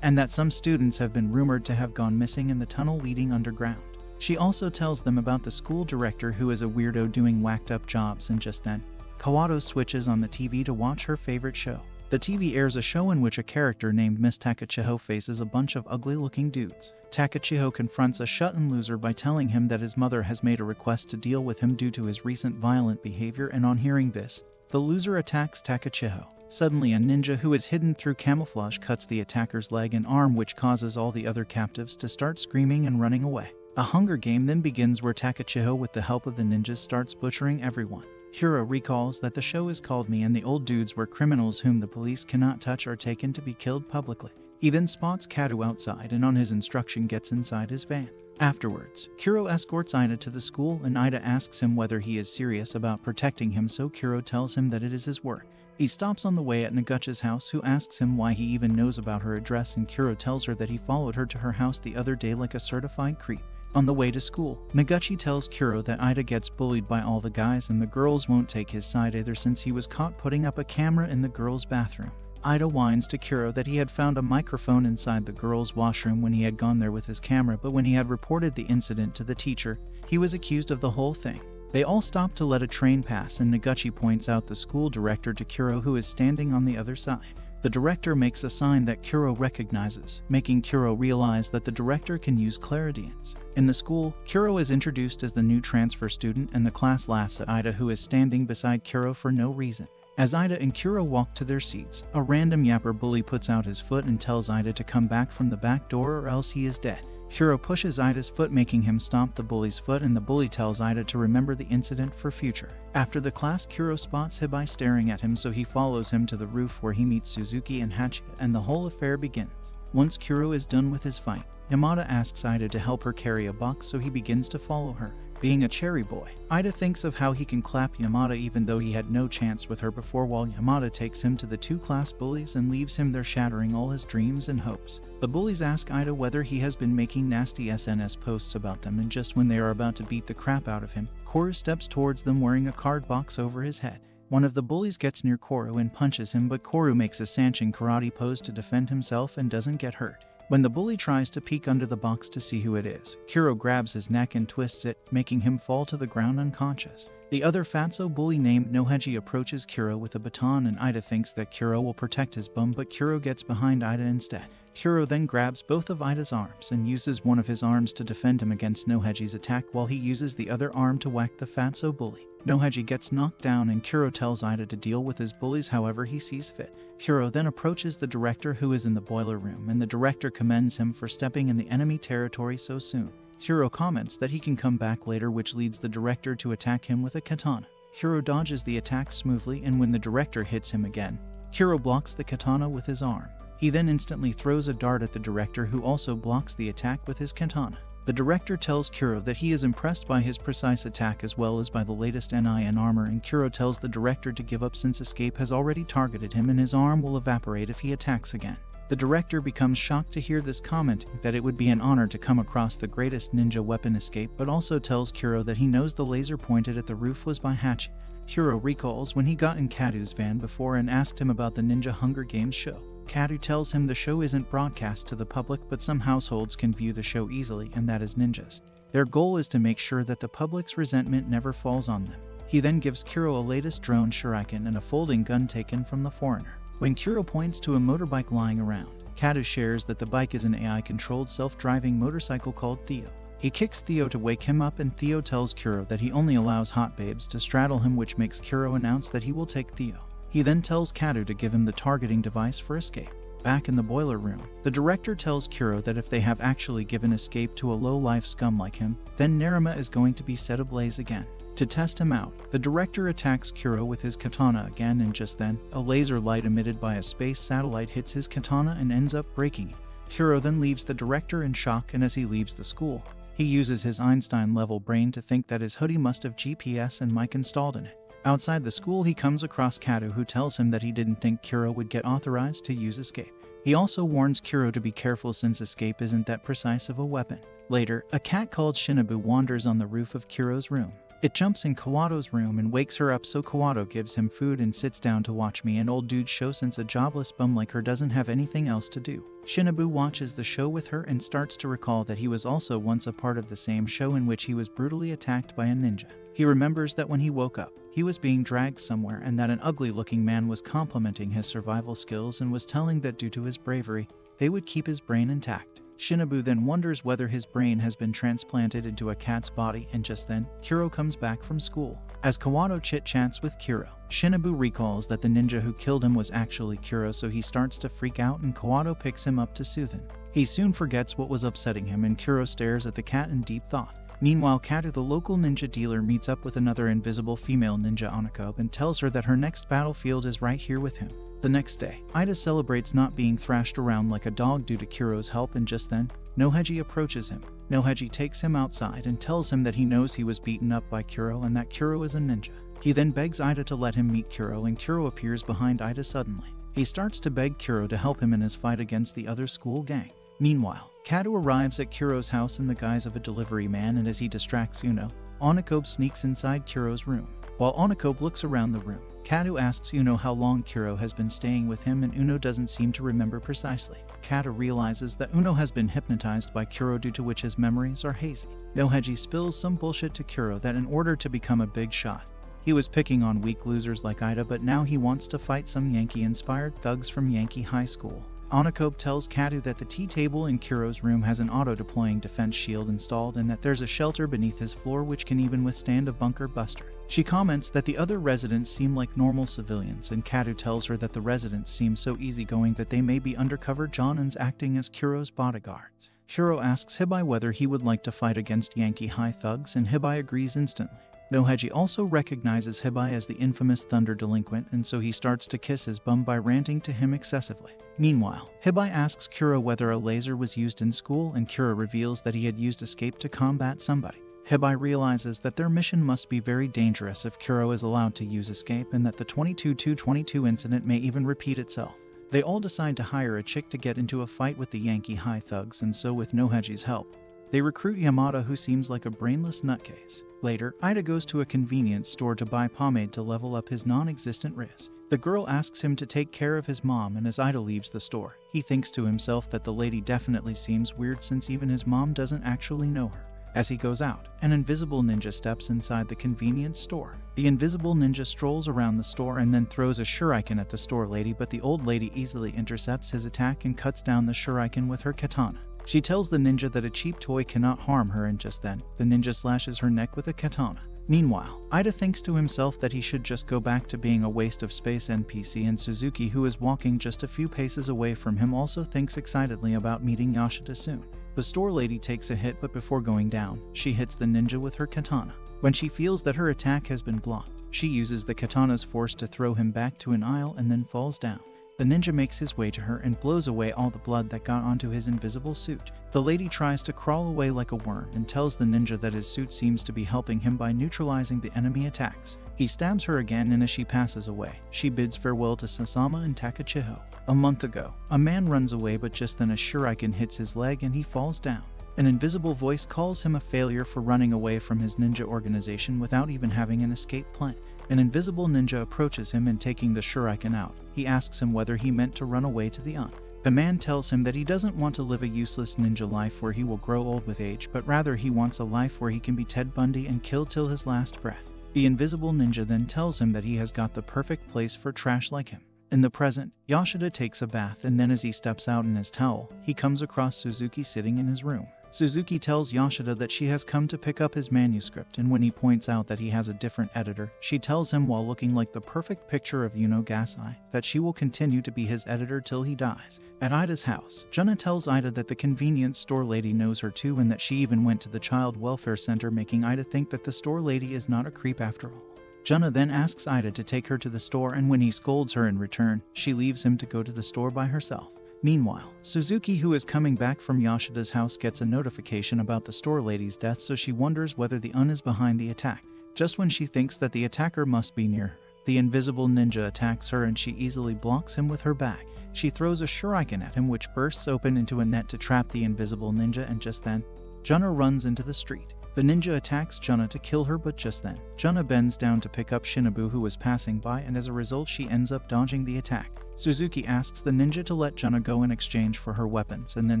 and that some students have been rumored to have gone missing in the tunnel leading underground. She also tells them about the school director, who is a weirdo doing whacked up jobs, and just then, Kado switches on the TV to watch her favorite show. The TV airs a show in which a character named Miss Takachiho faces a bunch of ugly-looking dudes. Takachiho confronts a shut-in loser by telling him that his mother has made a request to deal with him due to his recent violent behavior, and on hearing this, the loser attacks Takachiho. Suddenly, a ninja who is hidden through camouflage cuts the attacker's leg and arm, which causes all the other captives to start screaming and running away. A hunger game then begins, where Takachiho, with the help of the ninjas, starts butchering everyone. Shuro recalls that the show is called Me, and the old dudes were criminals whom the police cannot touch or taken to be killed publicly. He then spots Kado outside and on his instruction gets inside his van. Afterwards, Kuro escorts Ida to the school and Ida asks him whether he is serious about protecting him, so Kuro tells him that it is his work. He stops on the way at Naguchi's house, who asks him why he even knows about her address, and Kuro tells her that he followed her to her house the other day like a certified creep. On the way to school, Naguchi tells Kuro that Ida gets bullied by all the guys and the girls won't take his side either since he was caught putting up a camera in the girls' bathroom. Ida whines to Kuro that he had found a microphone inside the girls' washroom when he had gone there with his camera, but when he had reported the incident to the teacher, he was accused of the whole thing. They all stop to let a train pass and Naguchi points out the school director to Kuro, who is standing on the other side. The director makes a sign that Kuro recognizes, making Kuro realize that the director can use clairaudience. In the school, Kuro is introduced as the new transfer student and the class laughs at Ida, who is standing beside Kuro for no reason. As Ida and Kuro walk to their seats, a random yapper bully puts out his foot and tells Ida to come back from the back door or else he is dead. Kuro pushes Ida's foot, making him stomp the bully's foot, and the bully tells Ida to remember the incident for future. After the class, Kuro spots Hibi staring at him, so he follows him to the roof where he meets Suzuki and Hatcha, and the whole affair begins. Once Kuro is done with his fight, Yamada asks Ida to help her carry a box, so he begins to follow her. Being a cherry boy, Ida thinks of how he can clap Yamada even though he had no chance with her before, while Yamada takes him to the two class bullies and leaves him there, shattering all his dreams and hopes. The bullies ask Ida whether he has been making nasty SNS posts about them, and just when they are about to beat the crap out of him, Koro steps towards them wearing a card box over his head. One of the bullies gets near Koro and punches him, but Koro makes a Sanchin karate pose to defend himself and doesn't get hurt. When the bully tries to peek under the box to see who it is, Kuro grabs his neck and twists it, making him fall to the ground unconscious. The other fatso bully named Noheji approaches Kuro with a baton, and Ida thinks that Kuro will protect his bum, but Kuro gets behind Ida instead. Kuro then grabs both of Ida's arms and uses one of his arms to defend him against Noheji's attack, while he uses the other arm to whack the fatso bully. Noheji gets knocked down and Kuro tells Ida to deal with his bullies however he sees fit. Kuro then approaches the director, who is in the boiler room, and the director commends him for stepping in the enemy territory so soon. Kuro comments that he can come back later, which leads the director to attack him with a katana. Kuro dodges the attack smoothly, and when the director hits him again, Kuro blocks the katana with his arm. He then instantly throws a dart at the director, who also blocks the attack with his katana. The director tells Kuro that he is impressed by his precise attack as well as by the latest NIN armor, and Kuro tells the director to give up since Escape has already targeted him and his arm will evaporate if he attacks again. The director becomes shocked to hear this, commenting that it would be an honor to come across the greatest ninja weapon Escape, but also tells Kuro that he knows the laser pointed at the roof was by Hatcha. Kuro recalls when he got in Kado's van before and asked him about the Ninja Hunger Games show. Kado tells him the show isn't broadcast to the public, but some households can view the show easily, and that is ninjas. Their goal is to make sure that the public's resentment never falls on them. He then gives Kuro a latest drone shuriken and a folding gun taken from the foreigner. When Kuro points to a motorbike lying around, Kado shares that the bike is an AI-controlled self-driving motorcycle called Theo. He kicks Theo to wake him up, and Theo tells Kuro that he only allows hot babes to straddle him, which makes Kuro announce that he will take Theo. He then tells Kado to give him the targeting device for Escape. Back in the boiler room, the director tells Kuro that if they have actually given Escape to a low-life scum like him, then Nerima is going to be set ablaze again. To test him out, the director attacks Kuro with his katana again, and just then, a laser light emitted by a space satellite hits his katana and ends up breaking it. Kuro then leaves the director in shock, and as he leaves the school, he uses his Einstein-level brain to think that his hoodie must have GPS and mic installed in it. Outside the school, he comes across Kado, who tells him that he didn't think Kuro would get authorized to use Escape. He also warns Kuro to be careful since Escape isn't that precise of a weapon. Later, a cat called Shinobu wanders on the roof of Kuro's room. It jumps in Kawado's room and wakes her up, so Kawado gives him food and sits down to watch me an old dude show since a jobless bum like her doesn't have anything else to do. Shinobu watches the show with her and starts to recall that he was also once a part of the same show in which he was brutally attacked by a ninja. He remembers that when he woke up, he was being dragged somewhere and that an ugly-looking man was complimenting his survival skills and was telling that due to his bravery, they would keep his brain intact. Shinobu then wonders whether his brain has been transplanted into a cat's body, and just then, Kuro comes back from school. As Kawado chit-chats with Kuro, Shinobu recalls that the ninja who killed him was actually Kuro, so he starts to freak out and Kawado picks him up to soothe him. He soon forgets what was upsetting him and Kuro stares at the cat in deep thought. Meanwhile, Kado, the local ninja dealer, meets up with another invisible female ninja, Anako, and tells her that her next battlefield is right here with him. The next day, Ida celebrates not being thrashed around like a dog due to Kuro's help, and just then, Noheji approaches him. Noheji takes him outside and tells him that he knows he was beaten up by Kuro and that Kuro is a ninja. He then begs Ida to let him meet Kuro, and Kuro appears behind Ida suddenly. He starts to beg Kuro to help him in his fight against the other school gang. Meanwhile, Kado arrives at Kuro's house in the guise of a delivery man, and as he distracts Uno, Onakobe sneaks inside Kuro's room. While Onakobe looks around the room, Kado asks Uno how long Kuro has been staying with him, and Uno doesn't seem to remember precisely. Kado realizes that Uno has been hypnotized by Kuro, due to which his memories are hazy. Noheji spills some bullshit to Kuro that in order to become a big shot, he was picking on weak losers like Ida, but now he wants to fight some Yankee-inspired thugs from Yankee High School. Onakobe tells Kado that the tea table in Kuro's room has an auto-deploying defense shield installed, and that there's a shelter beneath his floor which can even withstand a bunker buster. She comments that the other residents seem like normal civilians, and Kado tells her that the residents seem so easygoing that they may be undercover Jonins acting as Kuro's bodyguards. Shuro asks Hibi whether he would like to fight against Yankee High thugs, and Hibi agrees instantly. Noheji also recognizes Hibi as the infamous Thunder delinquent, and so he starts to kiss his bum by ranting to him excessively. Meanwhile, Hibi asks Kuro whether a laser was used in school, and Kuro reveals that he had used escape to combat somebody. Hibi realizes that their mission must be very dangerous if Kuro is allowed to use escape, and that the 22-22 incident may even repeat itself. They all decide to hire a chick to get into a fight with the Yankee High thugs, and so with Noheji's help, they recruit Yamada, who seems like a brainless nutcase. Later, Ida goes to a convenience store to buy pomade to level up his non-existent wrist. The girl asks him to take care of his mom, and as Ida leaves the store, he thinks to himself that the lady definitely seems weird since even his mom doesn't actually know her. As he goes out, an invisible ninja steps inside the convenience store. The invisible ninja strolls around the store and then throws a shuriken at the store lady, but the old lady easily intercepts his attack and cuts down the shuriken with her katana. She tells the ninja that a cheap toy cannot harm her, and just then, the ninja slashes her neck with a katana. Meanwhile, Ida thinks to himself that he should just go back to being a waste of space NPC, and Suzuki, who is walking just a few paces away from him, also thinks excitedly about meeting Yashida soon. The store lady takes a hit, but before going down, she hits the ninja with her katana. When she feels that her attack has been blocked, she uses the katana's force to throw him back to an aisle and then falls down. The ninja makes his way to her and blows away all the blood that got onto his invisible suit. The lady tries to crawl away like a worm and tells the ninja that his suit seems to be helping him by neutralizing the enemy attacks. He stabs her again, and as she passes away, she bids farewell to Sasami and Takachiho. A month ago, a man runs away, but just then a shuriken hits his leg and he falls down. An invisible voice calls him a failure for running away from his ninja organization without even having an escape plan. An invisible ninja approaches him and taking the shuriken out, he asks him whether he meant to run away to the Un. The man tells him that he doesn't want to live a useless ninja life where he will grow old with age, but rather he wants a life where he can be Ted Bundy and kill till his last breath. The invisible ninja then tells him that he has got the perfect place for trash like him. In the present, Yashida takes a bath, and then as he steps out in his towel, he comes across Suzuki sitting in his room. Suzuki tells Yashida that she has come to pick up his manuscript, and when he points out that he has a different editor, she tells him, while looking like the perfect picture of Yuno Gasai, that she will continue to be his editor till he dies. At Ida's house, Jenna tells Ida that the convenience store lady knows her too, and that she even went to the child welfare center, making Ida think that the store lady is not a creep after all. Jenna then asks Ida to take her to the store, and when he scolds her in return, she leaves him to go to the store by herself. Meanwhile, Suzuki, who is coming back from Yashida's house, gets a notification about the store lady's death, so she wonders whether the Un is behind the attack. Just when she thinks that the attacker must be near her, the invisible ninja attacks her and she easily blocks him with her back. She throws a shuriken at him, which bursts open into a net to trap the invisible ninja, and just then, Jenna runs into the street. The ninja attacks Jenna to kill her, but just then, Jenna bends down to pick up Shinobu, who was passing by, and as a result she ends up dodging the attack. Suzuki asks the ninja to let Jenna go in exchange for her weapons, and then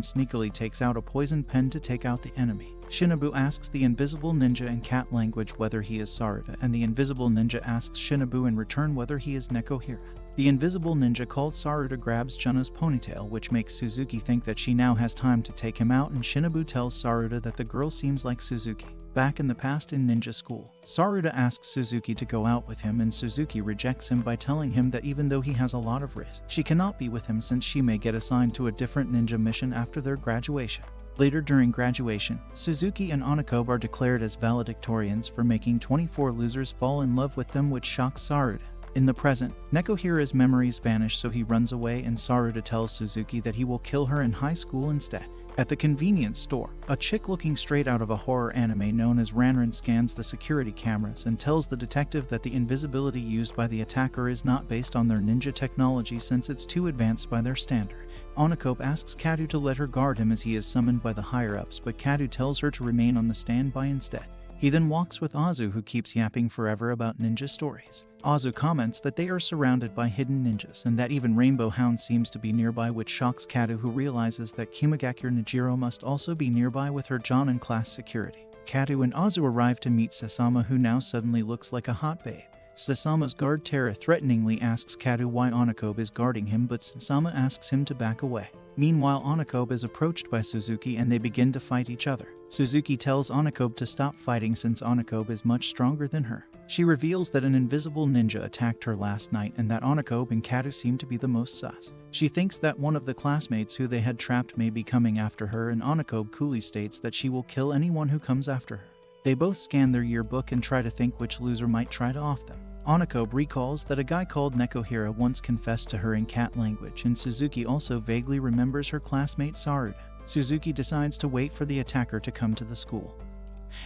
sneakily takes out a poison pen to take out the enemy. Shinobu asks the invisible ninja in cat language whether he is Saruta, and the invisible ninja asks Shinobu in return whether he is Nekohira. The invisible ninja called Saruta grabs Jenna's ponytail, which makes Suzuki think that she now has time to take him out, and Shinobu tells Saruta that the girl seems like Suzuki. Back in the past in ninja school, Saruta asks Suzuki to go out with him, and Suzuki rejects him by telling him that even though he has a lot of risk, she cannot be with him since she may get assigned to a different ninja mission after their graduation. Later during graduation, Suzuki and Onakobe are declared as valedictorians for making 24 losers fall in love with them, which shocks Saruta. In the present, Nekohira's memories vanish, so he runs away and Saruta tells Suzuki that he will kill her in high school instead. At the convenience store, a chick looking straight out of a horror anime known as Ranran scans the security cameras and tells the detective that the invisibility used by the attacker is not based on their ninja technology since it's too advanced by their standard. Onikobe asks Kado to let her guard him as he is summoned by the higher-ups, but Kado tells her to remain on the standby instead. He then walks with Azu, who keeps yapping forever about ninja stories. Azu comments that they are surrounded by hidden ninjas and that even Rainbow Hound seems to be nearby, which shocks Kado, who realizes that Kumagakure Nijiro must also be nearby with her Jonin class security. Kado and Azu arrive to meet Sasama, who now suddenly looks like a hot babe. Sasama's guard Tara threateningly asks Kado why Onikobe is guarding him, but Sasama asks him to back away. Meanwhile, Onikobe is approached by Suzuki and they begin to fight each other. Suzuki tells Onikobe to stop fighting since Onikobe is much stronger than her. She reveals that an invisible ninja attacked her last night and that Onikobe and Kado seem to be the most sus. She thinks that one of the classmates who they had trapped may be coming after her, and Onikobe coolly states that she will kill anyone who comes after her. They both scan their yearbook and try to think which loser might try to off them. Onikobe recalls that a guy called Nekohira once confessed to her in cat language, and Suzuki also vaguely remembers her classmate Saruta. Suzuki decides to wait for the attacker to come to the school.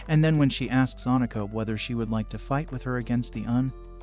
And then when she asks Onikobe whether she would like to fight with her against the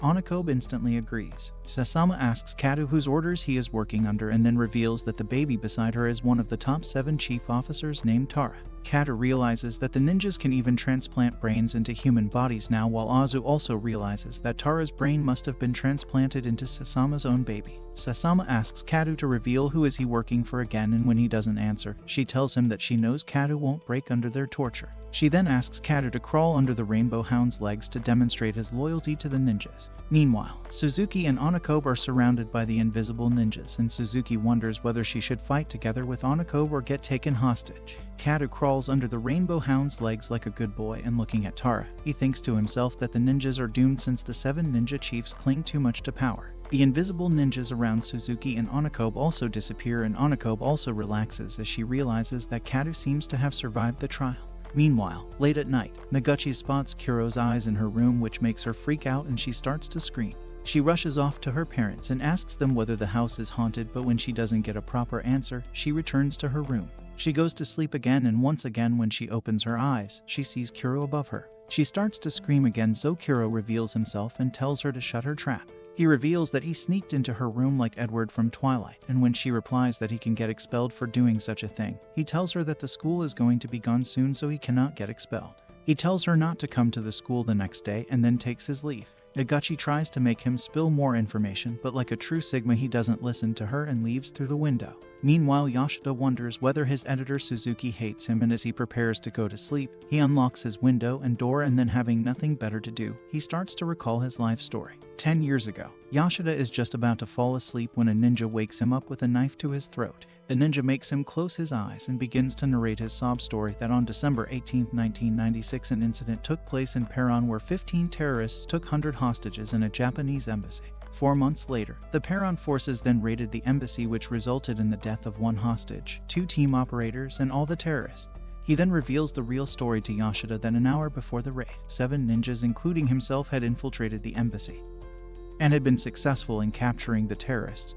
Onikobe instantly agrees. Sasama asks Kado whose orders he is working under and then reveals that the baby beside her is one of the top 7 chief officers named Tara. Kado realizes that the ninjas can even transplant brains into human bodies now, while Azu also realizes that Tara's brain must have been transplanted into Sasama's own baby. Sasama asks Kado to reveal who is he working for again, and when he doesn't answer, she tells him that she knows Kado won't break under their torture. She then asks Kado to crawl under the Rainbow Hound's legs to demonstrate his loyalty to the ninjas. Meanwhile, Suzuki and Onikobe are surrounded by the invisible ninjas, and Suzuki wonders whether she should fight together with Onikobe or get taken hostage. Kado crawls under the Rainbow Hound's legs like a good boy, and looking at Tara, he thinks to himself that the ninjas are doomed since the 7 ninja chiefs cling too much to power. The invisible ninjas around Suzuki and Onikobe also disappear, and Onikobe also relaxes as she realizes that Kado seems to have survived the trial. Meanwhile, late at night, Naguchi spots Kuro's eyes in her room, which makes her freak out and she starts to scream. She rushes off to her parents and asks them whether the house is haunted, but when she doesn't get a proper answer, she returns to her room. She goes to sleep again, and once again when she opens her eyes, she sees Kuro above her. She starts to scream again, so Kuro reveals himself and tells her to shut her trap. He reveals that he sneaked into her room like Edward from Twilight, and when she replies that he can get expelled for doing such a thing, he tells her that the school is going to be gone soon, so he cannot get expelled. He tells her not to come to the school the next day and then takes his leave. Naguchi tries to make him spill more information, but like a true Sigma, he doesn't listen to her and leaves through the window. Meanwhile, Yashida wonders whether his editor Suzuki hates him, and as he prepares to go to sleep, he unlocks his window and door, and then having nothing better to do, he starts to recall his life story. 10 years ago, Yashida is just about to fall asleep when a ninja wakes him up with a knife to his throat. The ninja makes him close his eyes and begins to narrate his sob story that on December 18, 1996, an incident took place in Peron where 15 terrorists took 100 hostages in a Japanese embassy. 4 months later, the Peron forces then raided the embassy, which resulted in the death of 1 hostage, 2 team operators, and all the terrorists. He then reveals the real story to Yashida that an hour before the raid, 7 ninjas including himself had infiltrated the embassy and had been successful in capturing the terrorists.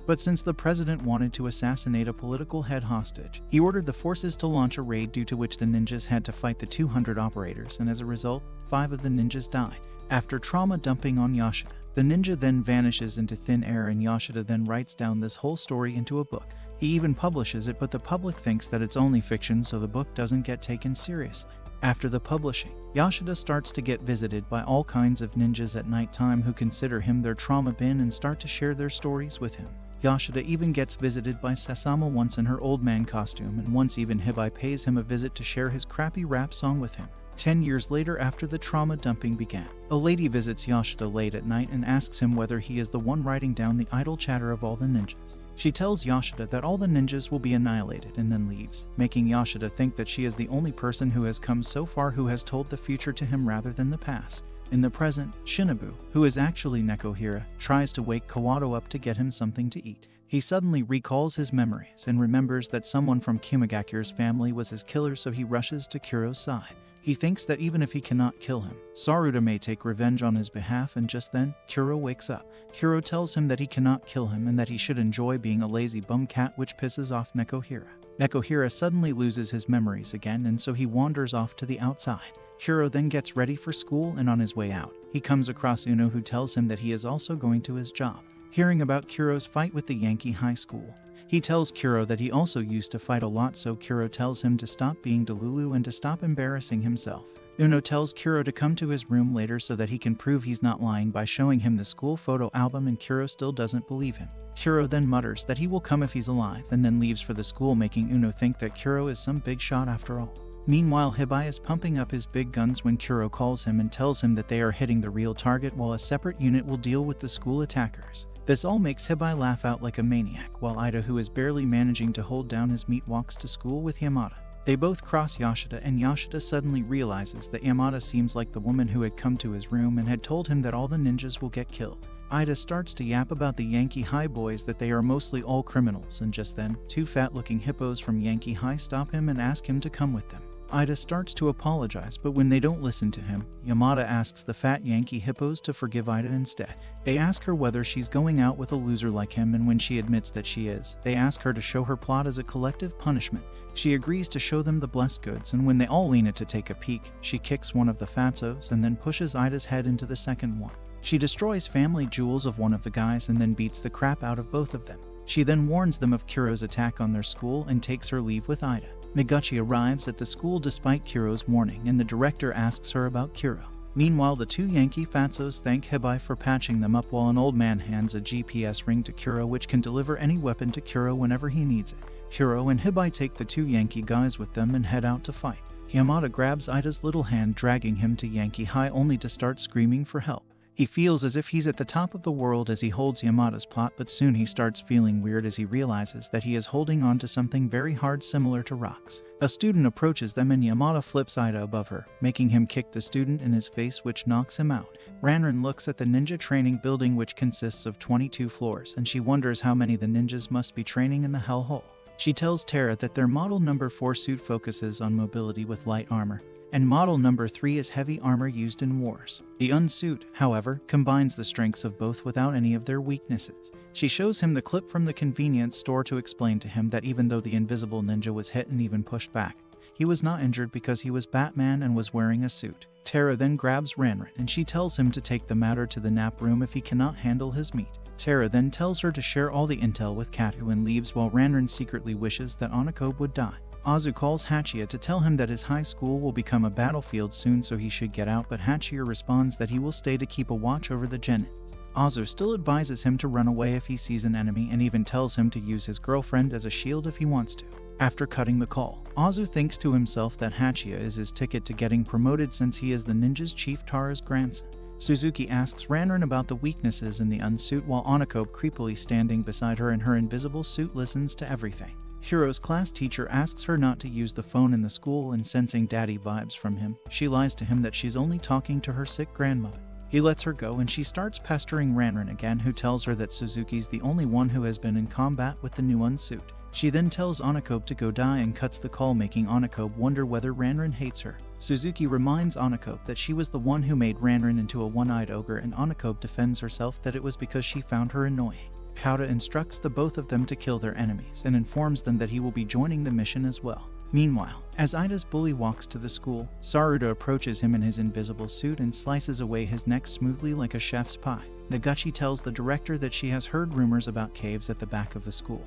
But since the president wanted to assassinate a political head hostage, he ordered the forces to launch a raid, due to which the ninjas had to fight the 200 operators, and as a result, 5 of the ninjas died. After trauma dumping on Yashida, the ninja then vanishes into thin air, and Yashida then writes down this whole story into a book. He even publishes it, but the public thinks that it's only fiction, so the book doesn't get taken seriously. After the publishing, Yashida starts to get visited by all kinds of ninjas at nighttime who consider him their trauma bin and start to share their stories with him. Yashida even gets visited by Sasama once in her old man costume, and once even Hibi pays him a visit to share his crappy rap song with him. 10 years later, after the trauma dumping began, a lady visits Yashida late at night and asks him whether he is the one writing down the idle chatter of all the ninjas. She tells Yashida that all the ninjas will be annihilated and then leaves, making Yashida think that she is the only person who has come so far who has told the future to him rather than the past. In the present, Shinobu, who is actually Nekohira, tries to wake Kawato up to get him something to eat. He suddenly recalls his memories and remembers that someone from Kumagakure's family was his killer, so he rushes to Kuro's side. He thinks that even if he cannot kill him, Saruta may take revenge on his behalf, and just then, Kuro wakes up. Kuro tells him that he cannot kill him and that he should enjoy being a lazy bum cat, which pisses off Nekohira. Nekohira suddenly loses his memories again, and so he wanders off to the outside. Kuro then gets ready for school, and on his way out, he comes across Uno, who tells him that he is also going to his job. Hearing about Kuro's fight with the Yankee High School, he tells Kuro that he also used to fight a lot, so Kuro tells him to stop being delulu and to stop embarrassing himself. Uno tells Kuro to come to his room later so that he can prove he's not lying by showing him the school photo album, and Kuro still doesn't believe him. Kuro then mutters that he will come if he's alive and then leaves for the school, making Uno think that Kuro is some big shot after all. Meanwhile, Hibi is pumping up his big guns when Kuro calls him and tells him that they are hitting the real target while a separate unit will deal with the school attackers. This all makes Hibi laugh out like a maniac, while Ida, who is barely managing to hold down his meat, walks to school with Yamada. They both cross Yashida, and Yashida suddenly realizes that Yamada seems like the woman who had come to his room and had told him that all the ninjas will get killed. Ida starts to yap about the Yankee High boys, that they are mostly all criminals, and just then, two fat-looking hippos from Yankee High stop him and ask him to come with them. Ida starts to apologize, but when they don't listen to him, Yamada asks the fat Yankee hippos to forgive Ida instead. They ask her whether she's going out with a loser like him, and when she admits that she is, they ask her to show her plot as a collective punishment. She agrees to show them the blessed goods, and when they all lean in to take a peek, she kicks one of the fatzos and then pushes Ida's head into the second one. She destroys family jewels of one of the guys and then beats the crap out of both of them. She then warns them of Kuro's attack on their school and takes her leave with Ida. Naguchi arrives at the school despite Kuro's warning, and the director asks her about Kuro. Meanwhile, the two Yankee fatzos thank Hibi for patching them up, while an old man hands a GPS ring to Kuro, which can deliver any weapon to Kuro whenever he needs it. Kuro and Hibi take the two Yankee guys with them and head out to fight. Yamada grabs Ida's little hand, dragging him to Yankee High, only to start screaming for help. He feels as if he's at the top of the world as he holds Yamada's plot, but soon he starts feeling weird as he realizes that he is holding on to something very hard, similar to rocks. A student approaches them and Yamada flips Ida above her, making him kick the student in his face, which knocks him out. Ranran looks at the ninja training building, which consists of 22 floors, and she wonders how many the ninjas must be training in the hellhole. She tells Terra that their model number 4 suit focuses on mobility with light armor, and model number 3 is heavy armor used in wars. The Unsuit, however, combines the strengths of both without any of their weaknesses. She shows him the clip from the convenience store to explain to him that even though the invisible ninja was hit and even pushed back, he was not injured because he was Batman and was wearing a suit. Terra then grabs Ranran and she tells him to take the matter to the nap room if he cannot handle his meat. Terra then tells her to share all the intel with Kado and leaves, while Ranran secretly wishes that Anakobe would die. Azu calls Hatcha to tell him that his high school will become a battlefield soon, so he should get out, but Hatcha responds that he will stay to keep a watch over the Jennas. Azu still advises him to run away if he sees an enemy, and even tells him to use his girlfriend as a shield if he wants to. After cutting the call, Azu thinks to himself that Hatcha is his ticket to getting promoted, since he is the ninja's chief Tara's grandson. Suzuki asks Ranran about the weaknesses in the Unsuit, while Anakobe, creepily standing beside her in her invisible suit, listens to everything. Hiro's class teacher asks her not to use the phone in the school, and sensing daddy vibes from him, she lies to him that she's only talking to her sick grandmother. He lets her go and she starts pestering Ranran again, who tells her that Suzuki's the only one who has been in combat with the new Unsuit. She then tells Anakobe to go die and cuts the call, making Anakobe wonder whether Ranran hates her. Suzuki reminds Anakobe that she was the one who made Ranran into a one-eyed ogre, and Anakobe defends herself that it was because she found her annoying. Kado instructs the both of them to kill their enemies and informs them that he will be joining the mission as well. Meanwhile, as Ida's bully walks to the school, Saruta approaches him in his invisible suit and slices away his neck smoothly like a chef's pie. Naguchi tells the director that she has heard rumors about caves at the back of the school,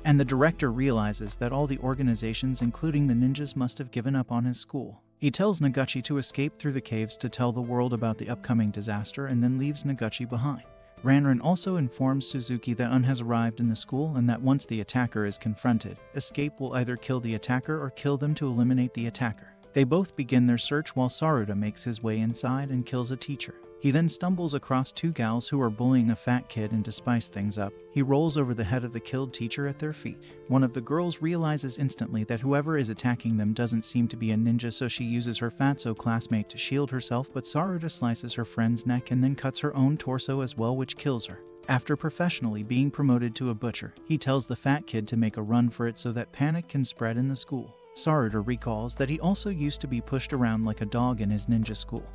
and the director realizes that all the organizations, including the ninjas, must have given up on his school. He tells Naguchi to escape through the caves to tell the world about the upcoming disaster, and then leaves Naguchi behind. Ranran also informs Suzuki that Un has arrived in the school, and that once the attacker is confronted, escape will either kill the attacker or kill them to eliminate the attacker. They both begin their search while Saruta makes his way inside and kills a teacher. He then stumbles across two gals who are bullying a fat kid, and to spice things up, he rolls over the head of the killed teacher at their feet. One of the girls realizes instantly that whoever is attacking them doesn't seem to be a ninja, so she uses her fatso classmate to shield herself, but Saruta slices her friend's neck and then cuts her own torso as well, which kills her. After professionally being promoted to a butcher, he tells the fat kid to make a run for it so that panic can spread in the school. Saruta recalls that he also used to be pushed around like a dog in his ninja school,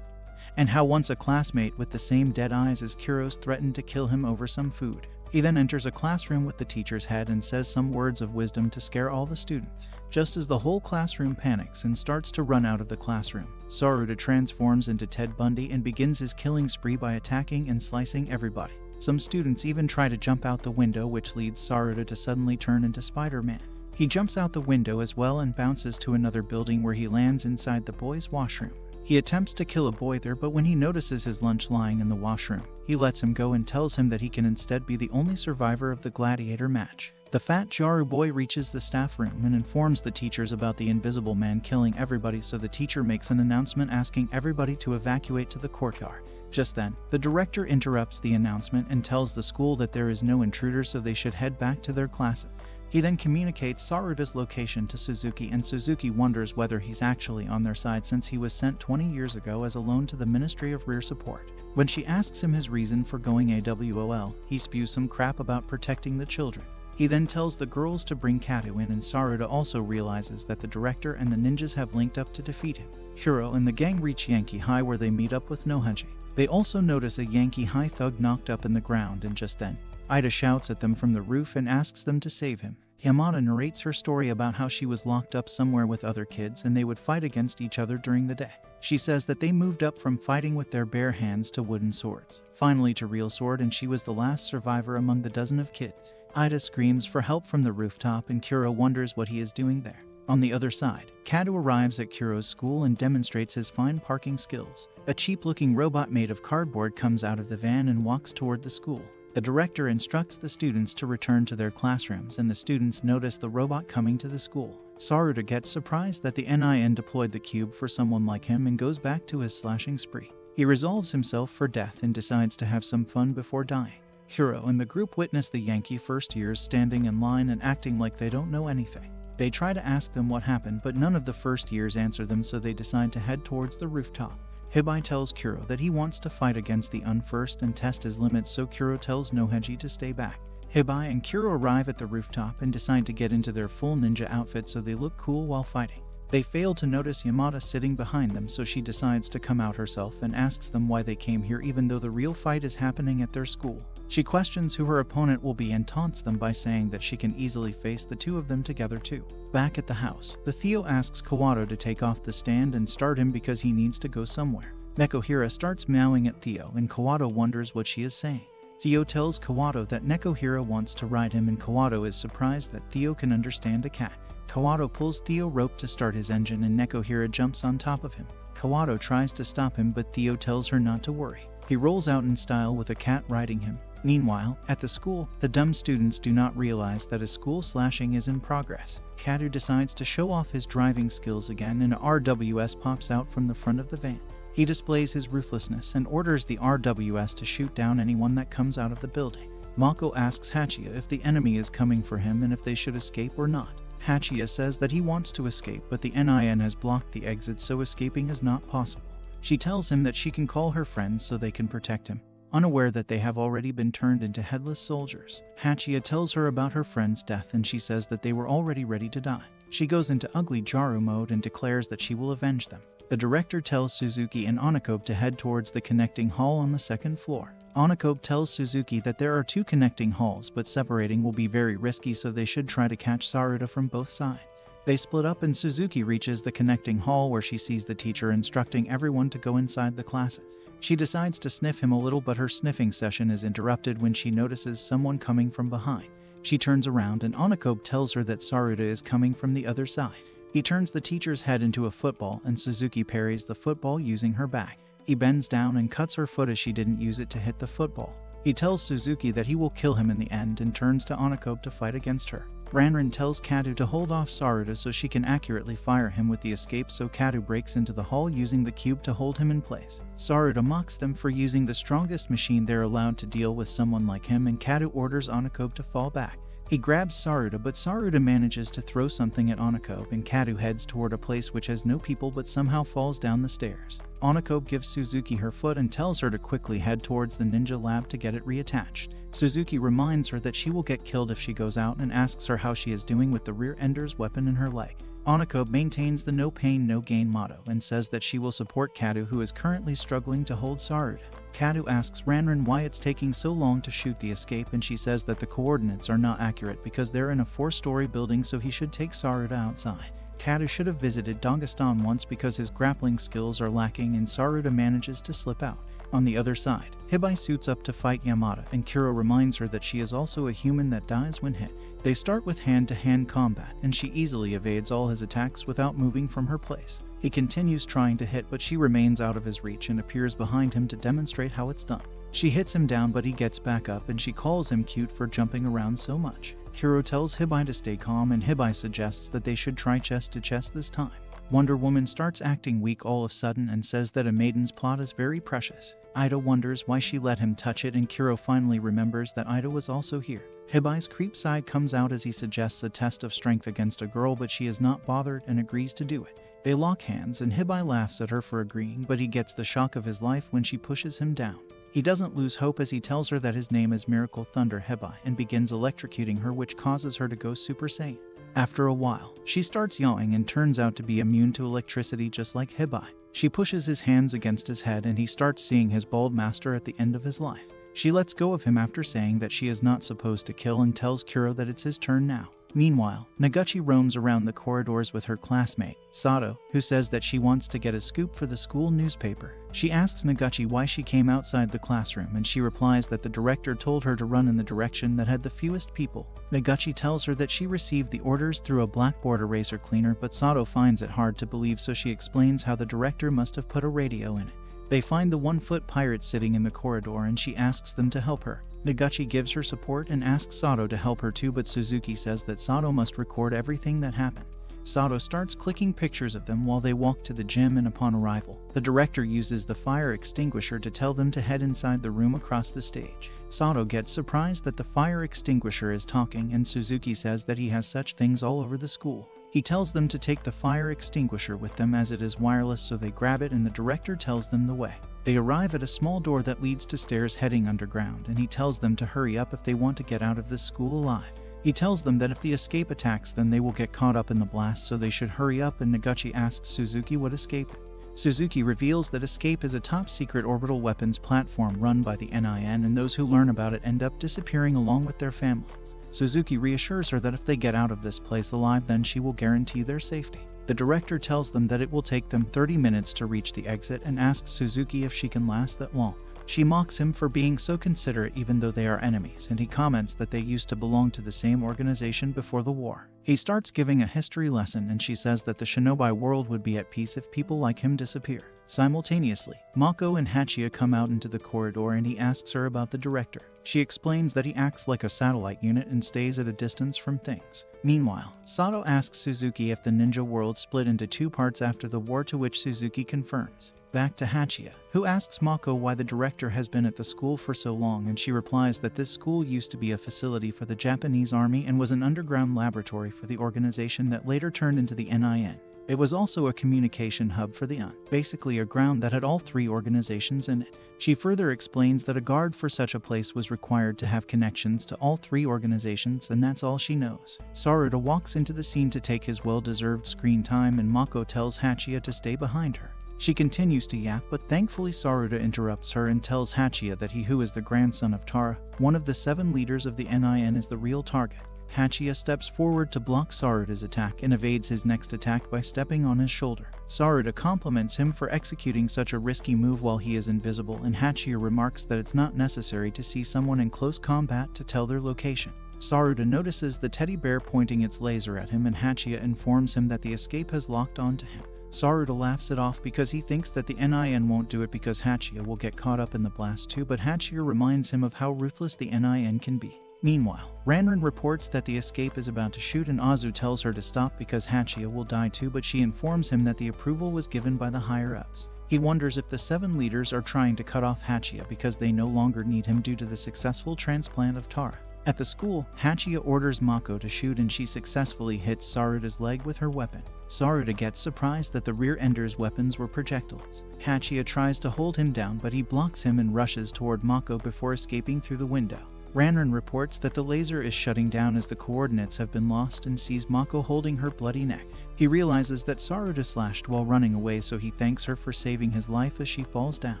and how once a classmate with the same dead eyes as Kuro's threatened to kill him over some food. He then enters a classroom with the teacher's head and says some words of wisdom to scare all the students. Just as the whole classroom panics and starts to run out of the classroom, Saruta transforms into Ted Bundy and begins his killing spree by attacking and slicing everybody. Some students even try to jump out the window, which leads Saruta to suddenly turn into Spider-Man. He jumps out the window as well and bounces to another building where he lands inside the boys' washroom. He attempts to kill a boy there, but when he notices his lunch lying in the washroom, he lets him go and tells him that he can instead be the only survivor of the gladiator match. The fat Jaru boy reaches the staff room and informs the teachers about the invisible man killing everybody, so the teacher makes an announcement asking everybody to evacuate to the courtyard. Just then, the director interrupts the announcement and tells the school that there is no intruder, so they should head back to their classes. He then communicates Saruta's location to Suzuki, and Suzuki wonders whether he's actually on their side since he was sent 20 years ago as a loan to the Ministry of Rear Support. When she asks him his reason for going AWOL, he spews some crap about protecting the children. He then tells the girls to bring Kado in, and Saruta also realizes that the director and the ninjas have linked up to defeat him. Shuro and the gang reach Yankee High where they meet up with Nohaji. They also notice a Yankee High thug knocked up in the ground, and just then, Ida shouts at them from the roof and asks them to save him. Yamada narrates her story about how she was locked up somewhere with other kids and they would fight against each other during the day. She says that they moved up from fighting with their bare hands to wooden swords, finally to real sword, and she was the last survivor among the dozen of kids. Ida screams for help from the rooftop and Kuro wonders what he is doing there. On the other side, Kado arrives at Kuro's school and demonstrates his fine parking skills. A cheap-looking robot made of cardboard comes out of the van and walks toward the school. The director instructs the students to return to their classrooms, and the students notice the robot coming to the school. Saruta gets surprised that the NIN deployed the cube for someone like him and goes back to his slashing spree. He resolves himself for death and decides to have some fun before dying. Shuro and the group witness the Yankee first years standing in line and acting like they don't know anything. They try to ask them what happened, but none of the first years answer them, so they decide to head towards the rooftop. Hibi tells Kuro that he wants to fight against the Unfirst and test his limits, so Kuro tells Nohaji to stay back. Hibi and Kuro arrive at the rooftop and decide to get into their full ninja outfits so they look cool while fighting. They fail to notice Yamada sitting behind them, so she decides to come out herself and asks them why they came here even though the real fight is happening at their school. She questions who her opponent will be and taunts them by saying that she can easily face the two of them together too. Back at the house, the Theo asks Kawado to take off the stand and start him because he needs to go somewhere. Nekohira starts meowing at Theo and Kawado wonders what she is saying. Theo tells Kawado that Nekohira wants to ride him, and Kawado is surprised that Theo can understand a cat. Kawado pulls Theo rope to start his engine and Nekohira jumps on top of him. Kawado tries to stop him, but Theo tells her not to worry. He rolls out in style with a cat riding him. Meanwhile, at the school, the dumb students do not realize that a school slashing is in progress. Kado decides to show off his driving skills again, and a RWS pops out from the front of the van. He displays his ruthlessness and orders the RWS to shoot down anyone that comes out of the building. Mako asks Hatcha if the enemy is coming for him and if they should escape or not. Hatcha says that he wants to escape, but the NIN has blocked the exit, so escaping is not possible. She tells him that she can call her friends so they can protect him, unaware that they have already been turned into headless soldiers. Hatcha tells her about her friend's death and she says that they were already ready to die. She goes into ugly Jaru mode and declares that she will avenge them. The director tells Suzuki and Anakobe to head towards the connecting hall on the second floor. Anakobe tells Suzuki that there are two connecting halls, but separating will be very risky, so they should try to catch Saruta from both sides. They split up and Suzuki reaches the connecting hall where she sees the teacher instructing everyone to go inside the classes. She decides to sniff him a little, but her sniffing session is interrupted when she notices someone coming from behind. She turns around and Anakobe tells her that Saruta is coming from the other side. He turns the teacher's head into a football and Suzuki parries the football using her back. He bends down and cuts her foot as she didn't use it to hit the football. He tells Suzuki that he will kill him in the end and turns to Anakobe to fight against her. Ranran tells Kado to hold off Saruta so she can accurately fire him with the escape, so Kado breaks into the hall using the cube to hold him in place. Saruta mocks them for using the strongest machine they're allowed to deal with someone like him, and Kado orders Anakobe to fall back. He grabs Saruta, but Saruta manages to throw something at Anakobe, and Kado heads toward a place which has no people but somehow falls down the stairs. Anakobe gives Suzuki her foot and tells her to quickly head towards the ninja lab to get it reattached. Suzuki reminds her that she will get killed if she goes out and asks her how she is doing with the rear ender's weapon in her leg. Aniko maintains the no pain no gain motto and says that she will support Kado, who is currently struggling to hold Saruda. Kado asks Ranran why it's taking so long to shoot the escape, and she says that the coordinates are not accurate because they're in a 4-story building, so he should take Saruda outside. Kado should have visited Dagestan once because his grappling skills are lacking, and Saruda manages to slip out. On the other side, Hibi suits up to fight Yamada, and Kuro reminds her that she is also a human that dies when hit. They start with hand-to-hand combat, and she easily evades all his attacks without moving from her place. He continues trying to hit, but she remains out of his reach and appears behind him to demonstrate how it's done. She hits him down, but he gets back up, and she calls him cute for jumping around so much. Kuro tells Hibi to stay calm, and Hibi suggests that they should try chest to chest this time. Wonder Woman starts acting weak all of a sudden and says that a maiden's plot is very precious. Ida wonders why she let him touch it, and Kuro finally remembers that Ida was also here. Hibi's creep side comes out as he suggests a test of strength against a girl, but she is not bothered and agrees to do it. They lock hands, and Hibi laughs at her for agreeing, but he gets the shock of his life when she pushes him down. He doesn't lose hope as he tells her that his name is Miracle Thunder Hibi and begins electrocuting her, which causes her to go Super Saiyan. After a while, she starts yawing and turns out to be immune to electricity just like Hibi. She pushes his hands against his head, and he starts seeing his bald master at the end of his life. She lets go of him after saying that she is not supposed to kill and tells Kuro that it's his turn now. Meanwhile, Naguchi roams around the corridors with her classmate, Sato, who says that she wants to get a scoop for the school newspaper. She asks Naguchi why she came outside the classroom, and she replies that the director told her to run in the direction that had the fewest people. Naguchi tells her that she received the orders through a blackboard eraser cleaner, but Sato finds it hard to believe, so she explains how the director must have put a radio in it. They find the 1-foot pirate sitting in the corridor, and she asks them to help her. Naguchi gives her support and asks Sato to help her too, but Suzuki says that Sato must record everything that happened. Sato starts clicking pictures of them while they walk to the gym, and upon arrival, the director uses the fire extinguisher to tell them to head inside the room across the stage. Sato gets surprised that the fire extinguisher is talking, and Suzuki says that he has such things all over the school. He tells them to take the fire extinguisher with them as it is wireless, so they grab it, and the director tells them the way. They arrive at a small door that leads to stairs heading underground, and he tells them to hurry up if they want to get out of this school alive. He tells them that if the escape attacks, then they will get caught up in the blast, so they should hurry up, and Naguchi asks Suzuki what escape is. Suzuki reveals that Escape is a top-secret orbital weapons platform run by the NIN, and those who learn about it end up disappearing along with their families. Suzuki reassures her that if they get out of this place alive, then she will guarantee their safety. The director tells them that it will take them 30 minutes to reach the exit and asks Suzuki if she can last that long. She mocks him for being so considerate even though they are enemies, and he comments that they used to belong to the same organization before the war. He starts giving a history lesson, and she says that the shinobi world would be at peace if people like him disappear. Simultaneously, Mako and Hatcha come out into the corridor, and he asks her about the director. She explains that he acts like a satellite unit and stays at a distance from things. Meanwhile, Sato asks Suzuki if the ninja world split into 2 parts after the war, to which Suzuki confirms. Back to Hatcha, who asks Mako why the director has been at the school for so long, and she replies that this school used to be a facility for the Japanese army and was an underground laboratory for the organization that later turned into the NIN. It was also a communication hub for the UN, basically a ground that had all 3 organizations in it. She further explains that a guard for such a place was required to have connections to all 3 organizations, and that's all she knows. Saruda walks into the scene to take his well-deserved screen time, and Mako tells Hatcha to stay behind her. She continues to yap, but thankfully Saruda interrupts her and tells Hatcha that he who is the grandson of Tara, one of the 7 leaders of the NIN, is the real target. Hatcha steps forward to block Saruda's attack and evades his next attack by stepping on his shoulder. Saruda compliments him for executing such a risky move while he is invisible, and Hatcha remarks that it's not necessary to see someone in close combat to tell their location. Saruda notices the teddy bear pointing its laser at him, and Hatcha informs him that the escape has locked onto him. Saruda laughs it off because he thinks that the NIN won't do it because Hatcha will get caught up in the blast too, but Hatcha reminds him of how ruthless the NIN can be. Meanwhile, Ranran reports that the escape is about to shoot, and Azu tells her to stop because Hatcha will die too, but she informs him that the approval was given by the higher-ups. He wonders if the 7 leaders are trying to cut off Hatcha because they no longer need him due to the successful transplant of Tara. At the school, Hatcha orders Mako to shoot, and she successfully hits Saruda's leg with her weapon. Saruda gets surprised that the rear ender's weapons were projectiles. Hatcha tries to hold him down, but he blocks him and rushes toward Mako before escaping through the window. Ranran reports that the laser is shutting down as the coordinates have been lost and sees Mako holding her bloody neck. He realizes that Saruta slashed while running away, so he thanks her for saving his life as she falls down.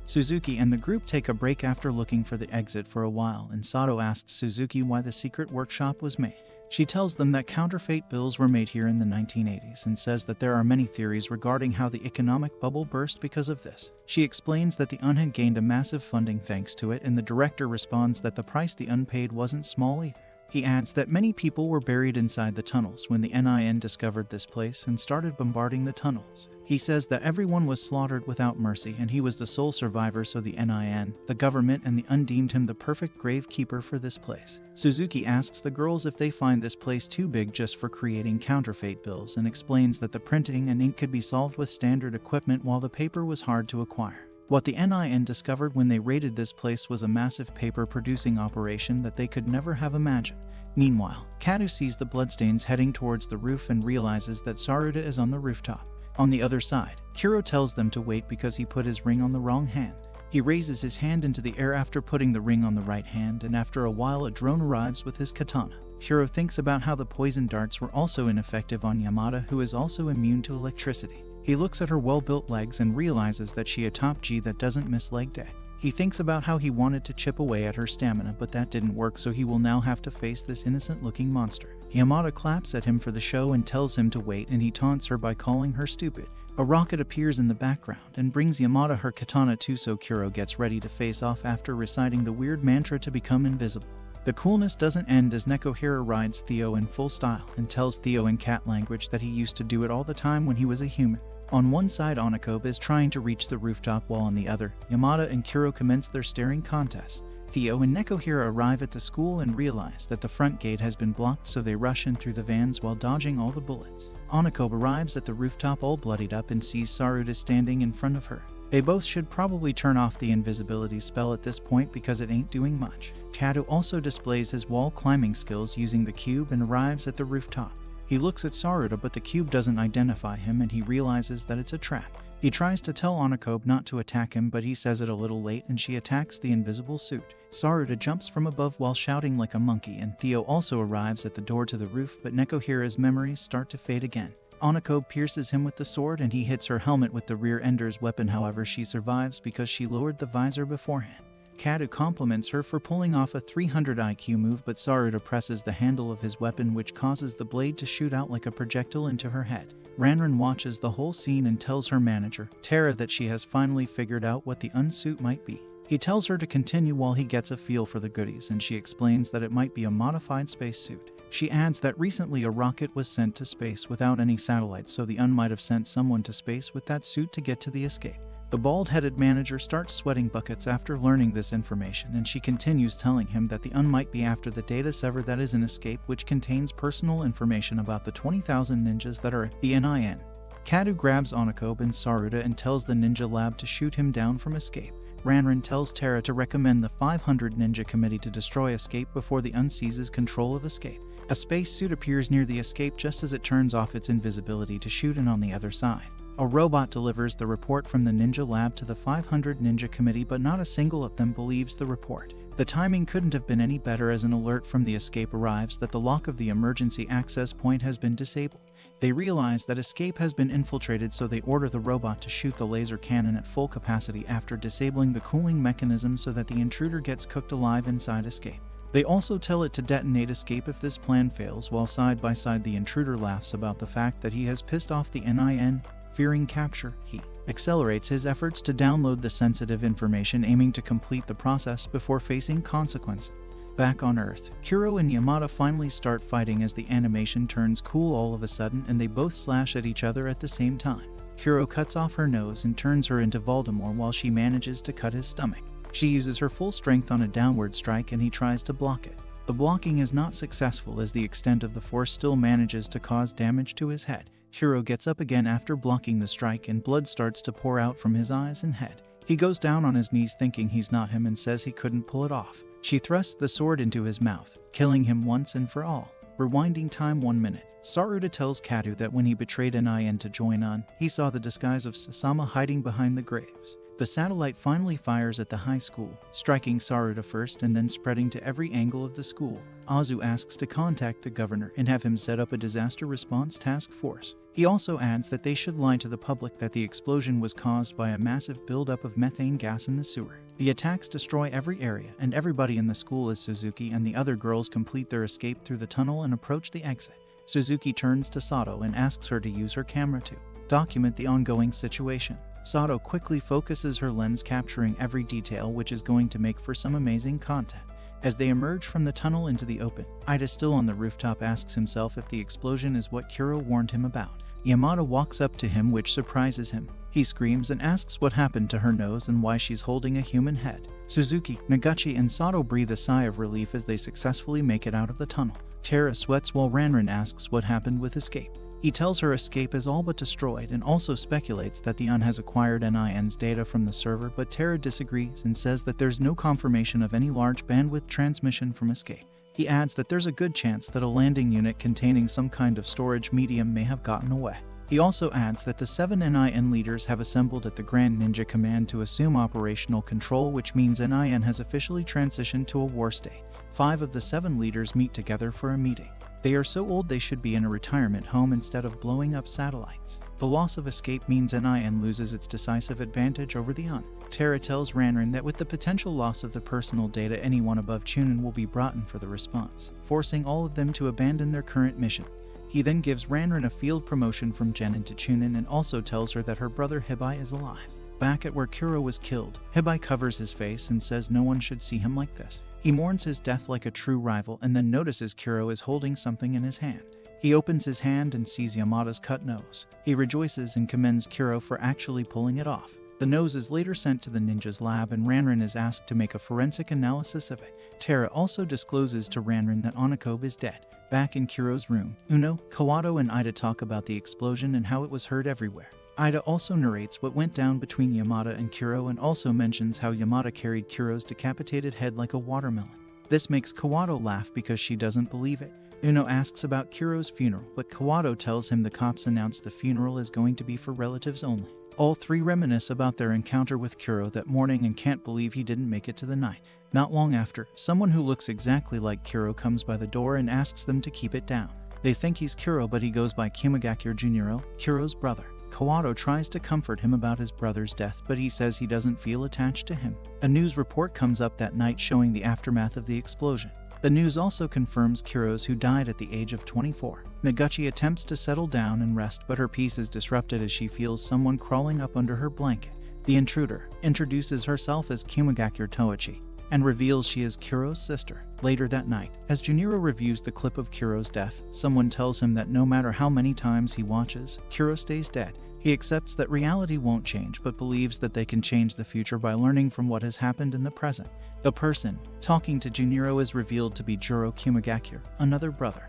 Suzuki and the group take a break after looking for the exit for a while, and Sato asks Suzuki why the secret workshop was made. She tells them that counterfeit bills were made here in the 1980s and says that there are many theories regarding how the economic bubble burst because of this. She explains that the UN had gained a massive funding thanks to it, and the director responds that the price the UN paid wasn't small either. He adds that many people were buried inside the tunnels when the NIN discovered this place and started bombarding the tunnels. He says that everyone was slaughtered without mercy and he was the sole survivor, so the NIN, the government, and the UN deemed him the perfect gravekeeper for this place. Suzuki asks the girls if they find this place too big just for creating counterfeit bills and explains that the printing and ink could be solved with standard equipment while the paper was hard to acquire. What the NIN discovered when they raided this place was a massive paper-producing operation that they could never have imagined. Meanwhile, Kado sees the bloodstains heading towards the roof and realizes that Saruta is on the rooftop. On the other side, Kuro tells them to wait because he put his ring on the wrong hand. He raises his hand into the air after putting the ring on the right hand, and after a while a drone arrives with his katana. Kuro thinks about how the poison darts were also ineffective on Yamada, who is also immune to electricity. He looks at her well-built legs and realizes that she a top G that doesn't miss leg day. He thinks about how he wanted to chip away at her stamina, but that didn't work, so he will now have to face this innocent-looking monster. Yamada claps at him for the show and tells him to wait, and he taunts her by calling her stupid. A rocket appears in the background and brings Yamada her katana too, so Kuro gets ready to face off after reciting the weird mantra to become invisible. The coolness doesn't end as Nekohira rides Theo in full style and tells Theo in cat language that he used to do it all the time when he was a human. On one side, Onakobe is trying to reach the rooftop, while on the other, Yamada and Kuro commence their staring contest. Theo and Nekohira arrive at the school and realize that the front gate has been blocked, so they rush in through the vans while dodging all the bullets. Onakobe arrives at the rooftop all bloodied up and sees Saruta standing in front of her. They both should probably turn off the invisibility spell at this point because it ain't doing much. Kado also displays his wall climbing skills using the cube and arrives at the rooftop. He looks at Saruta, but the cube doesn't identify him and he realizes that it's a trap. He tries to tell Onakobe not to attack him, but he says it a little late and she attacks the invisible suit. Saruta jumps from above while shouting like a monkey, and Theo also arrives at the door to the roof, but Nekohira's memories start to fade again. Onakobe pierces him with the sword and he hits her helmet with the rear ender's weapon, however she survives because she lowered the visor beforehand. Kado compliments her for pulling off a 300 IQ move, but Saruta presses the handle of his weapon, which causes the blade to shoot out like a projectile into her head. Ranran watches the whole scene and tells her manager, Tara, that she has finally figured out what the Unsuit might be. He tells her to continue while he gets a feel for the goodies, and she explains that it might be a modified spacesuit. She adds that recently a rocket was sent to space without any satellites, so the UN might have sent someone to space with that suit to get to the escape. The bald-headed manager starts sweating buckets after learning this information, and she continues telling him that the UN might be after the data server that is an escape, which contains personal information about the 20,000 ninjas that are the NIN. Kado grabs Onakobe and Saruta and tells the ninja lab to shoot him down from escape. Ranran tells Tara to recommend the 500 Ninja Committee to destroy escape before the UN seizes control of escape. A space suit appears near the escape just as it turns off its invisibility to shoot in on the other side. A robot delivers the report from the Ninja Lab to the 500 Ninja Committee, but not a single of them believes the report. The timing couldn't have been any better as an alert from the escape arrives that the lock of the emergency access point has been disabled. They realize that escape has been infiltrated, so they order the robot to shoot the laser cannon at full capacity after disabling the cooling mechanism so that the intruder gets cooked alive inside escape. They also tell it to detonate escape if this plan fails, while side by side the intruder laughs about the fact that he has pissed off the NIN. Fearing capture, he accelerates his efforts to download the sensitive information, aiming to complete the process before facing consequences. Back on Earth, Kuro and Yamada finally start fighting as the animation turns cool all of a sudden and they both slash at each other at the same time. Kuro cuts off her nose and turns her into Voldemort while she manages to cut his stomach. She uses her full strength on a downward strike and he tries to block it. The blocking is not successful as the extent of the force still manages to cause damage to his head. Kuro gets up again after blocking the strike and blood starts to pour out from his eyes and head. He goes down on his knees thinking he's not him and says he couldn't pull it off. She thrusts the sword into his mouth, killing him once and for all. Rewinding time 1 minute. Saruta tells Kado that when he betrayed NIN to join on, he saw the disguise of Sasama hiding behind the graves. The satellite finally fires at the high school, striking Saruta first and then spreading to every angle of the school. Azu asks to contact the governor and have him set up a disaster response task force. He also adds that they should lie to the public that the explosion was caused by a massive buildup of methane gas in the sewer. The attacks destroy every area, and everybody in the school as Suzuki and the other girls complete their escape through the tunnel and approach the exit. Suzuki turns to Sato and asks her to use her camera to document the ongoing situation. Sato quickly focuses her lens, capturing every detail, which is going to make for some amazing content. As they emerge from the tunnel into the open, Ida, still on the rooftop, asks himself if the explosion is what Kuro warned him about. Yamada walks up to him, which surprises him. He screams and asks what happened to her nose and why she's holding a human head. Suzuki, Naguchi, and Sato breathe a sigh of relief as they successfully make it out of the tunnel. Tara sweats while Ranran asks what happened with Escape. He tells her Escape is all but destroyed and also speculates that the UN has acquired NIN's data from the server, but Tara disagrees and says that there's no confirmation of any large bandwidth transmission from Escape. He adds that there's a good chance that a landing unit containing some kind of storage medium may have gotten away. He also adds that the 7 NIN leaders have assembled at the Grand Ninja Command to assume operational control, which means NIN has officially transitioned to a war state. 5 of the 7 leaders meet together for a meeting. They are so old they should be in a retirement home instead of blowing up satellites. The loss of Escape means NIN loses its decisive advantage over the UN. Tara tells Ranran that with the potential loss of the personal data, anyone above Chunin will be brought in for the response, forcing all of them to abandon their current mission. He then gives Ranran a field promotion from Jenna to Chunin and also tells her that her brother Hibi is alive. Back at where Kuro was killed, Hibi covers his face and says no one should see him like this. He mourns his death like a true rival and then notices Kuro is holding something in his hand. He opens his hand and sees Yamada's cut nose. He rejoices and commends Kuro for actually pulling it off. The nose is later sent to the ninja's lab and Ranran is asked to make a forensic analysis of it. Tara also discloses to Ranran that Onakobe is dead. Back in Kuro's room, Uno, Kawado, and Ida talk about the explosion and how it was heard everywhere. Ida also narrates what went down between Yamada and Kuro and also mentions how Yamada carried Kuro's decapitated head like a watermelon. This makes Kawado laugh because she doesn't believe it. Uno asks about Kuro's funeral, but Kawado tells him the cops announced the funeral is going to be for relatives only. All 3 reminisce about their encounter with Kuro that morning and can't believe he didn't make it to the night. Not long after, someone who looks exactly like Kuro comes by the door and asks them to keep it down. They think he's Kuro, but he goes by Kimagakure Jr., Kuro's brother. Kawado tries to comfort him about his brother's death, but he says he doesn't feel attached to him. A news report comes up that night showing the aftermath of the explosion. The news also confirms Kuro's, who died at the age of 24. Naguchi attempts to settle down and rest, but her peace is disrupted as she feels someone crawling up under her blanket. The intruder introduces herself as Kimagakure Toichi and reveals she is Kuro's sister. Later that night, as Juniro reviews the clip of Kuro's death, someone tells him that no matter how many times he watches, Kuro stays dead. He accepts that reality won't change, but believes that they can change the future by learning from what has happened in the present. The person talking to Juniro is revealed to be Juro Kimagakure, another brother.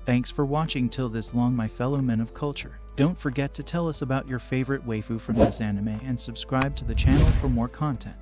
Thanks for watching till this long, my fellow men of culture. Don't forget to tell us about your favorite waifu from this anime and subscribe to the channel for more content.